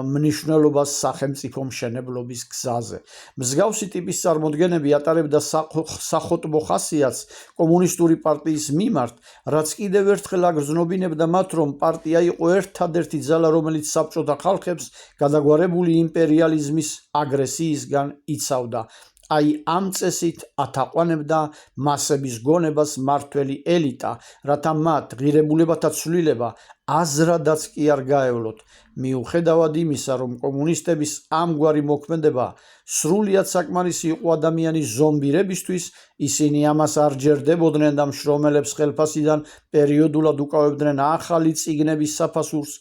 მნიშვნელობას სახელმწიფო მშენებლობის გზაზე. მსგავსი ტიპის წარმოდგენები ატარებდა სახოტბო ხასიათს კომუნისტური პარტიის მიმართ, რაც კიდევ ერთხელ აგრძნობინებდა მათ, რომ პარტია იყო ერთადერთი ძალა, რომელიც საბჭოთა ხალხებს გადაგვარებული იმპერიალიზმის აგრესიისგან იცავდა. აი ამ წესით ათაყვანებდა მასების გონებას მმართველი ელიტა, რათა მათ ღირებულებათა ცვლილება აზრადაც კი არ გაევლოთ. მიუხედავად იმისა, რომ კომუნისტების ამგვარი მოქმედება სრულიად საკმარისი იყო ადამიანის ზომბირებისთვის, ისინი ამას არ ჯერდებოდნენ და მშრომელებს ხელფასიდან პერიოდულად უკავებდნენ ახალი წიგნების საფასურს,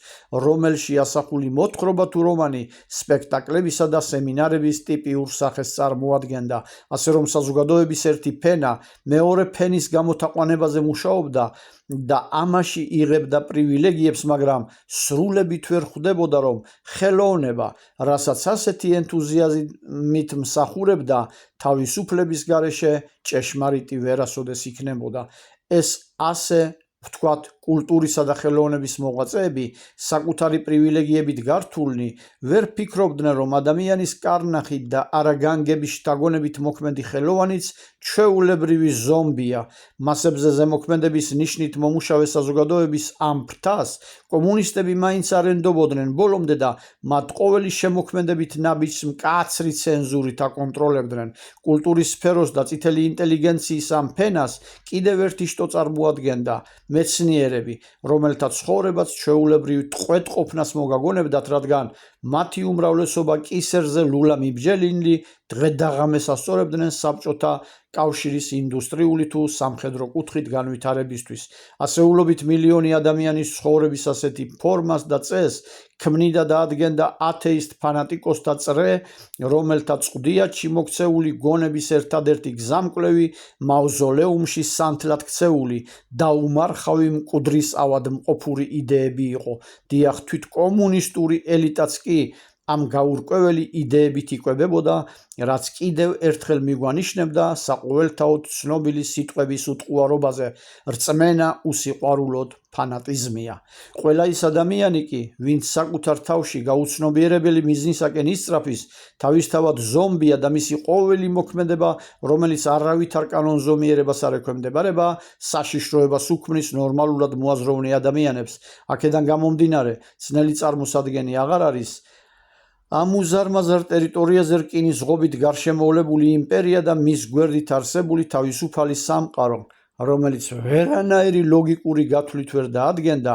რომელში ასახული მოთხრობა თუ რომანი სპექტაკლებისა და სემინარების ტიპიურ სახეს წარმოადგენდა, ასე რომ საზოგადოების ერთი ფენა მეორე ფენის გამოთაყვანებაზე მუშაობდა და ამაში იღებდა პრივილეგიებს, მაგრამ სრულებით ვერ ხვდებოდა, რომ ხელოვნება, რასაც ასეთი ენთუზიაზმით მსახურებდა, თავისუფლების გარეშე ჭეშმარიტი ვერასოდეს იქნებოდა. ეს ასე ვთქვათ, კულტურისა და ხელოვნების მოღვაწეები, საკუთარი პრივილეგიებით გართულნი, ვერ ფიქრობდნენ, რომ ადამიანის კარნახით და არაგანგების შთაგონებით მოქმედი ხელოვანიც ჩვეულებრივი ზომბია. მასებზე ზემოქმედების ნიშნით მომუშავე საზოგადოების ამ ფრთას კომუნისტები მაინც არ ენდობოდნენ ბოლომდე და მათ ყოველი შემოქმედებით ნაბიჯს მკაცრი ცენზურით აკონტროლებდნენ. კულტურის სფეროს და წითელი ინტელიგენციის ამ ფენას კიდევ ერთი შტო წარმოადგენდა მეცნიერები, რომელთა ცხოვრებაც ჩვეულებრივ ტყვეთყოფნას მოგაგონებდათ, რადგან მათი უმრავლესობა კისერზე ლულა მიბჯენილი დღე-დაღამეს ასწორებდნენ საბჭოთა კავშირის ინდუსტრიული თუ სამხედრო კუთხით განვითარებისთვის. ასეულობით მილიონი ადამიანის ცხოვრების ასეთი ფორმას და წესს ქმნიდა და ადგენდა ათეისტ ფანატიკოსთა წრე, რომელთა წყვდიათში მოქცეული გონების ერთადერთი გზამკვლევი მავზოლეუმში სანთლად ქცეული და უმარხავი მკვდრის ავადმყოფური იდეები იყო. დიახ, თვით კომუნისტური ელიტაც კი ამ გაურკვეველი იდეებით იკვებებოდა, რაც კიდევ ერთხელ მიგვანიშნებდა საყოველთაოდ ცნობილი სიტყვების უტყუარობაზე: რწმენა უსიყვარულოდ ფანატიზმია. ყველა ის ადამიანი კი, ვინც საკუთარ თავში გაუცნობიერებელი მიზნისაკენ ისწრაფის, თავისთავად ზომბია და მისი ყოველი მოქმედება, რომელიც არავითარ კანონზომიერებას არ ექვემდებარება, საშიშროებას უქმნის ნორმალურად მოაზროვნე ადამიანებს. აქედან გამომდინარე, ძნელი წარმოსადგენი აღარ არის ამ უზარმაზარ ტერიტორიაზე რკინის ღობით გარშემოვლებული იმპერია და მის გვერდით არსებული თავისუფალი სამყარო, რომელიც ვერანაირი ლოგიკური გათვლით ვერ დაადგენდა,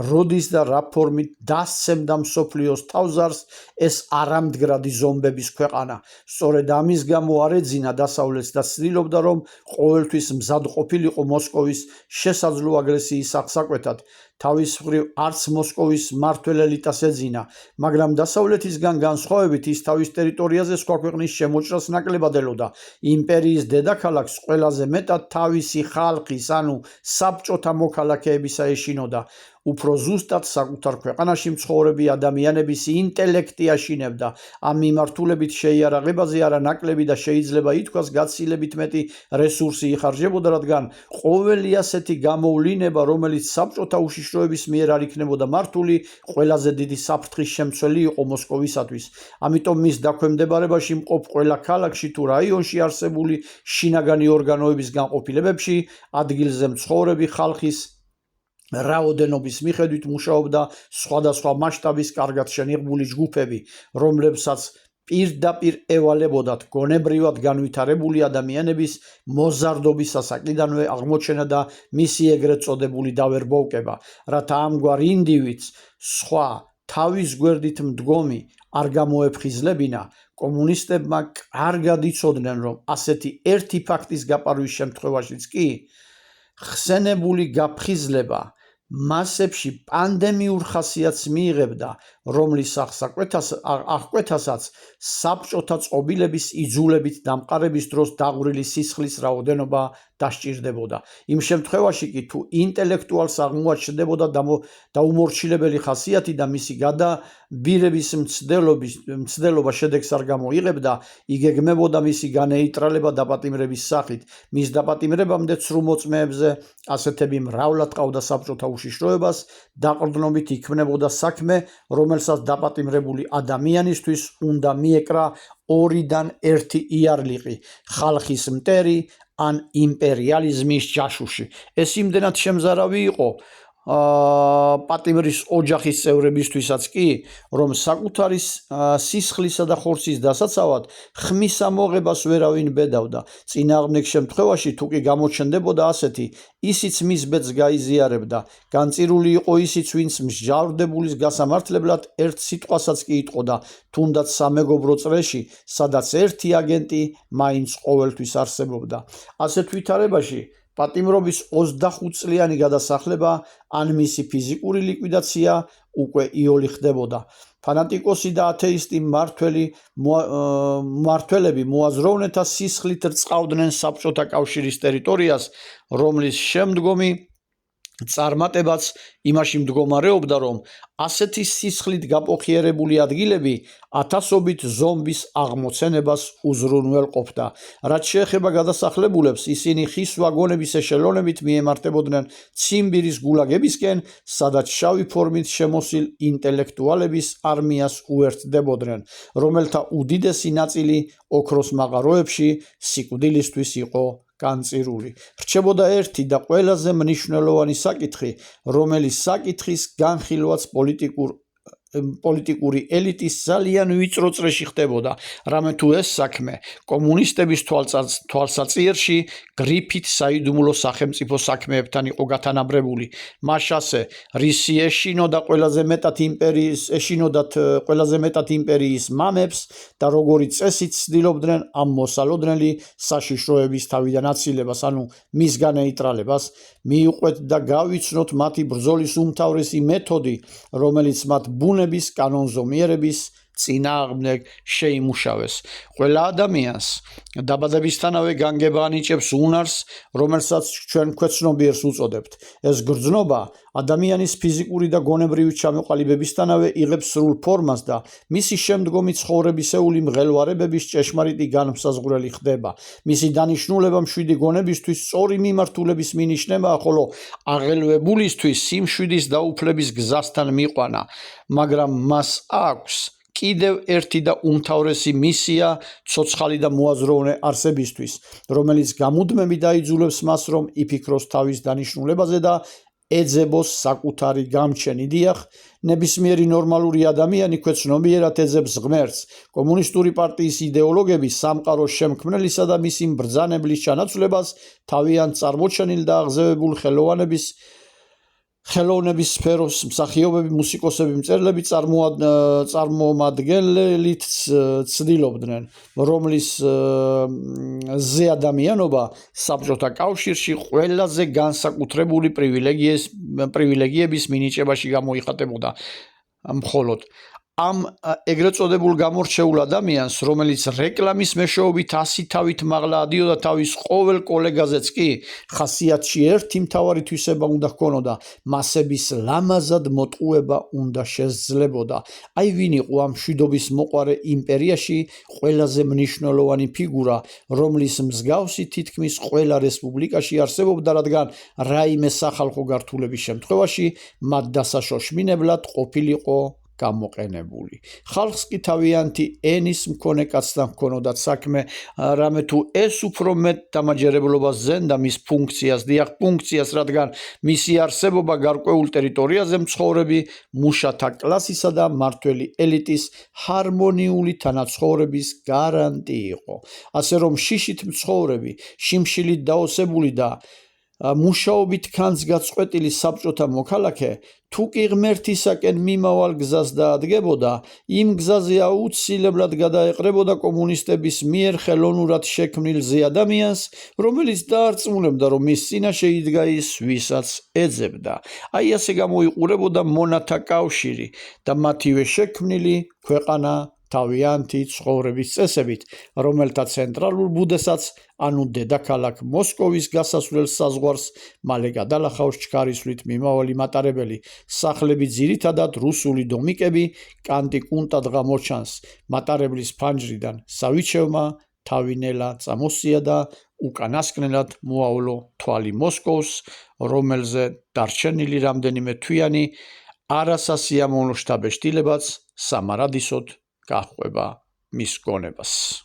როდის და რა ფორმით დასცემდა მსოფლიოს თავზარს ეს არამდგრადი ზომბების ქვეყანა. სწორედ ამის გამო არ ეძინა დასავლეთს და ცდილობდა, რომ ყოველთვის მზად ყოფილიყო მოსკოვის შესაძლო აგრესიის აღსაკვეთად. თავის მხრივ არც მოსკოვის მმართველ ელიტას ეძინა, მაგრამ დასავლეთისგან განსხვავებით ის თავის ტერიტორიაზე სხვა ქვეყნის შემოჭრას ნაკლებად ელოდა. იმპერიის დედაქალაქს ყველაზე მეტად თავისი ხალხის, ანუ საბჭოთა მოქალაქეებისა ეშინოდა. უფრო ზუსტად საკუთარ ქვეყანაში მცხოვრები ადამიანების ინტელექტი აშინებდა. ამ მიმართულებით შეიარაღებაზე არანაკლები და შეიძლება ითქვას გაცილებით მეტი რესურსი იხარჯებოდა, რადგან ყოველი ასეთი გამოვლინება, რომელიც საბჭოთა უშიშროების მიერ არ იქნებოდა მართული, ყველაზე დიდი საფრთხის შემცველი იყო მოსკოვისათვის. ამიტომ მის დაქვემდებარებაში მყოფ ყველა ქალაქში თუ რაიონში არსებული შინაგანი ორგანოების განყოფილებებში ადგილზე მცხოვრები ხალხის რაოდენობის მიხედვით მუშაობდა სხვადასხვა მასშტაბის კარგად შენიღბული ჯგუფები, რომლებსაც პირდაპირ ევალებოდათ გონებრივად განვითარებული ადამიანების მოზარდობის ასაკიდანვე აღმოჩენა და მისი ეგრეთ წოდებული დავერბოვკება, რათა ამგვარ ინდივიდს სხვა თავის გვერდით მდგომი არ გამოეფხიზლებინა. კომუნისტებმა კარგად იცოდნენ, რომ ასეთი ერთი ფაქტის გაპარვის შემთხვევაშიც კი ხსენებული გაფხიზლება მასებში პანდემიურ ხასიათს მიიღებდა, რომლის აღკვეთასაც საბჭოთა წყობილების იძულებით დამყარების დროს დაღვრილი სისხლის რაოდენობა დასჭირდებოდა. იმ შემთხვევაში კი თუ ინტელექტუალს აღმოაჩნდებოდა დაუმორჩილებელი ხასიათი და მისი გადაბირების მცდელობა შედეგს არ გამოიღებდა, იგეგმებოდა მისი განეიტრალება დაპატიმრების სახით. მის დაპატიმრებამდე ცრუ მოწმეებზე ასეთები მრავლად ყავდა საბჭოთა უშიშროებას, დაყრდნობით იქმნებოდა საქმე, რომელსაც დაპატიმრებული ადამიანისთვის უნდა მიეკრა ორიდან ერთი იარლიყი: ხალხის მტერი ან იმპერიალიზმის ჯაშუში. ეს იმდენად შემზარავი იყო პატიმრის ოჯახის წევრებისთვისაც კი, რომ საკუთარი სისხლისა და ხორცის დასაცავად ხმის ამოღებას ვერავინ ბედავდა. წინააღმდეგ შემთხვევაში თუ კი გამოჩნდებოდა ასეთი, ისიც მის ბედს გაიზიარებდა. განწირული იყო ისიც, ვინც მსჯავრდებულის გასამართლებლად ერთ სიტყვასაც კი იტყოდა, თუნდაც სამეგობრო წრეში, სადაც ერთი აგენტი მაინც ყოველთვის არსებობდა. ასეთ ვითარებაში პატიმრობის 25 წლიანი გადასახლება ან მისი ფიზიკური ლიკვიდაცია უკვე იოლი ხდებოდა. ფანატიკოსი და ათეისტი მმართველები მოაზროვნეთა სისხლით რწყავდნენ საბჭოთა კავშირის ტერიტორიას, რომლის შემდგომი წარმატებაც იმაში მდგომარეობდა, რომ ასეთი სისხლით გაპოხიერებული ადგილები ათასობით ზომბის აღმოცენებას უზრუნველყოფდა. რაც შეეხება გადასახლებულებს, ისინი ხის ვაგონების ეშელონებით მიემართებოდნენ ციმბირის გულაგებისკენ, სადაც შავი ფორმით შემოსილ ინტელექტუალების არმიას უერთდებოდნენ, რომელთა უდიდესი ნაწილი ოქროს მაღაროებში სიკვდილისთვის იყო განწირული. რჩებოდა ერთი და ყველაზე მნიშვნელოვანი საკითხი, რომელიც საკითხის განხილვაც პოლიტიკურ პოლიტიკური ელიტის ძალიან ვიწრო წრეში ხდებოდა, რამე თუ ეს საქმე კომუნისტების თვალსაჩინოში გრიფით საიდუმლო სახელმწიფო საქმეებთან იყო გათანაბრებული. მას ასე რისი ეშინოდა ყველაზე მეტად იმპერიის მამებს და როგორი წესით ცდილობდნენ ამ მოსალოდნელი საშიშროების თავიდან აცილებას, ანუ მისგან ეიტრალებას, მიუყვეთ და გავიცნოთ მათი ბრძოლის უმთავრესი მეთოდი, რომელიც მათ ბუნების კანონზომიერების წინააღმდეგ შეიმუშავეს. ყველა ადამიანს დაბადებისთანავე განგება ანიჭებს უნარს, რომელსაც ჩვენ ქვეცნობიერს უწოდებთ. ეს გრძნობა ადამიანის ფიზიკური და გონებრივი ჩამოყალიბებისთანავე იღებს სრულ ფორმას და მისი შემდგომი ცხოვრებისეული მღელვარებების ჭეშმარიტი განმსაზღვრელი ხდება. მისი დანიშნულება მშვიდი გონებისთვის სწორი მიმართულების მინიშნებაა, ხოლო აღელვებულისთვის სიმშვიდის დაუფლების გზასთან მიყვანა, მაგრამ მას აქვს კიდევ ერთი და უმთავრესი მისია ცოცხალი და მოაზროვნე არსებისთვის, რომელიც გამუდმებით დაიძულებს მას, რომ იფიქროს თავის დანიშნულებაზე და ეძებოს საკუთარი გამჩენი. დიახ, ნებისმიერი ნორმალური ადამიანი ქვეცნობიერად ეძებს ღმერთს. კომუნისტური პარტიის იდეოლოგები სამყაროს შემქმნელისა და მისი მბრძანებლის ჩანაცვლებას თავიანთ წარმოჩენილ და აღზევებულ ხელოვნების სფეროს მსახიობები, მუსიკოსები, მწერლები წარმომადგენლით ცდილობდნენ, რომლის ზეადამიანობა საბჭოთა კავშირში ყველაზე განსაკუთრებული პრივილეგიების მინიჭებაში გამოიხატებოდა. მხოლოდ ამ ეგრეთ წოდებულ გამორჩეულ ადამიანს, რომელიც რეკლამის მეშვეობით ასი-თავით მაღლა ადიოდა თავის ყოველ კოლეგაზეც კი, ხასიათში ერთი მთავარი თვისება უნდა ჰქონოდა, მასების ლამაზად მოტყუება უნდა შესძლებოდა. აი ვინ იყო ამ მშვიდობის მოყვარე იმპერიაში ყველაზე მნიშვნელოვანი ფიგურა, რომლის მსგავსი თითქმის ყველა რესპუბლიკაში არსებობდა, რადგან რაიმე სახალხო გართულების შემთხვევაში მათ დასაშოშმინებლად ყოფილიყო გამოყენებული. ხალხს კი თავიანთი ენის მქონე კაცთან ჰქონოდათ საქმე, რამე თუ ეს უფრო მეტ დამაჯერებლობას ზენდა მის ფუნქციას, დიახ ფუნქციას, რადგან მისი არსებობა გარკვეულ ტერიტორიაზე მცხოვრები მუშათა კლასისა და მმართველი ელიტის ჰარმონიული თანაცხოვრების გარანტი იყო. ასე რომ შიშით მცხოვრები, შიმშილით დაოსებული და მუშაობით ქანწგაწყვეტილი საბჭოთა მოქალაქე თუ კი ღმერთისაკენ მიმავალ გზას დაადგებოდა, იმ გზაზე აუცილებლად გადაეყრებოდა კომუნისტების მიერ ხელოვნურად შექმნილ ზეადამიანს, რომელიც დაარწმუნებდა, რომ მის წინაშე იდგა ის, ვისაც ეძებდა. აი ასე გამოიყურებოდა მონათა კავშირი და მათივე შექმნილი ქვეყანა თავიანთი ცხოვრების წესებით, რომელთა ცენტრალურ ბუდესაც, ანუ დედაქალაქ მოსკოვის გასასვლელ საზღვარს მალე გადალახავს ჩქარისვლით მიმავალი მატარებელი. სახლები ძირითადად რუსული დომიკები კანტიკუნტად გამოჩანს. მატარებლის ფანჯრიდან სავიჩევმა თავი ნელა წამოსია და უკანასკნელად მოავლო თვალი მოსკოვს, რომელზე დარჩენილი რამდენიმე თვიანი არასასიამოვნო შთაბეჭდილებაც სამარადისოდ გაჰყვება მის გონებას.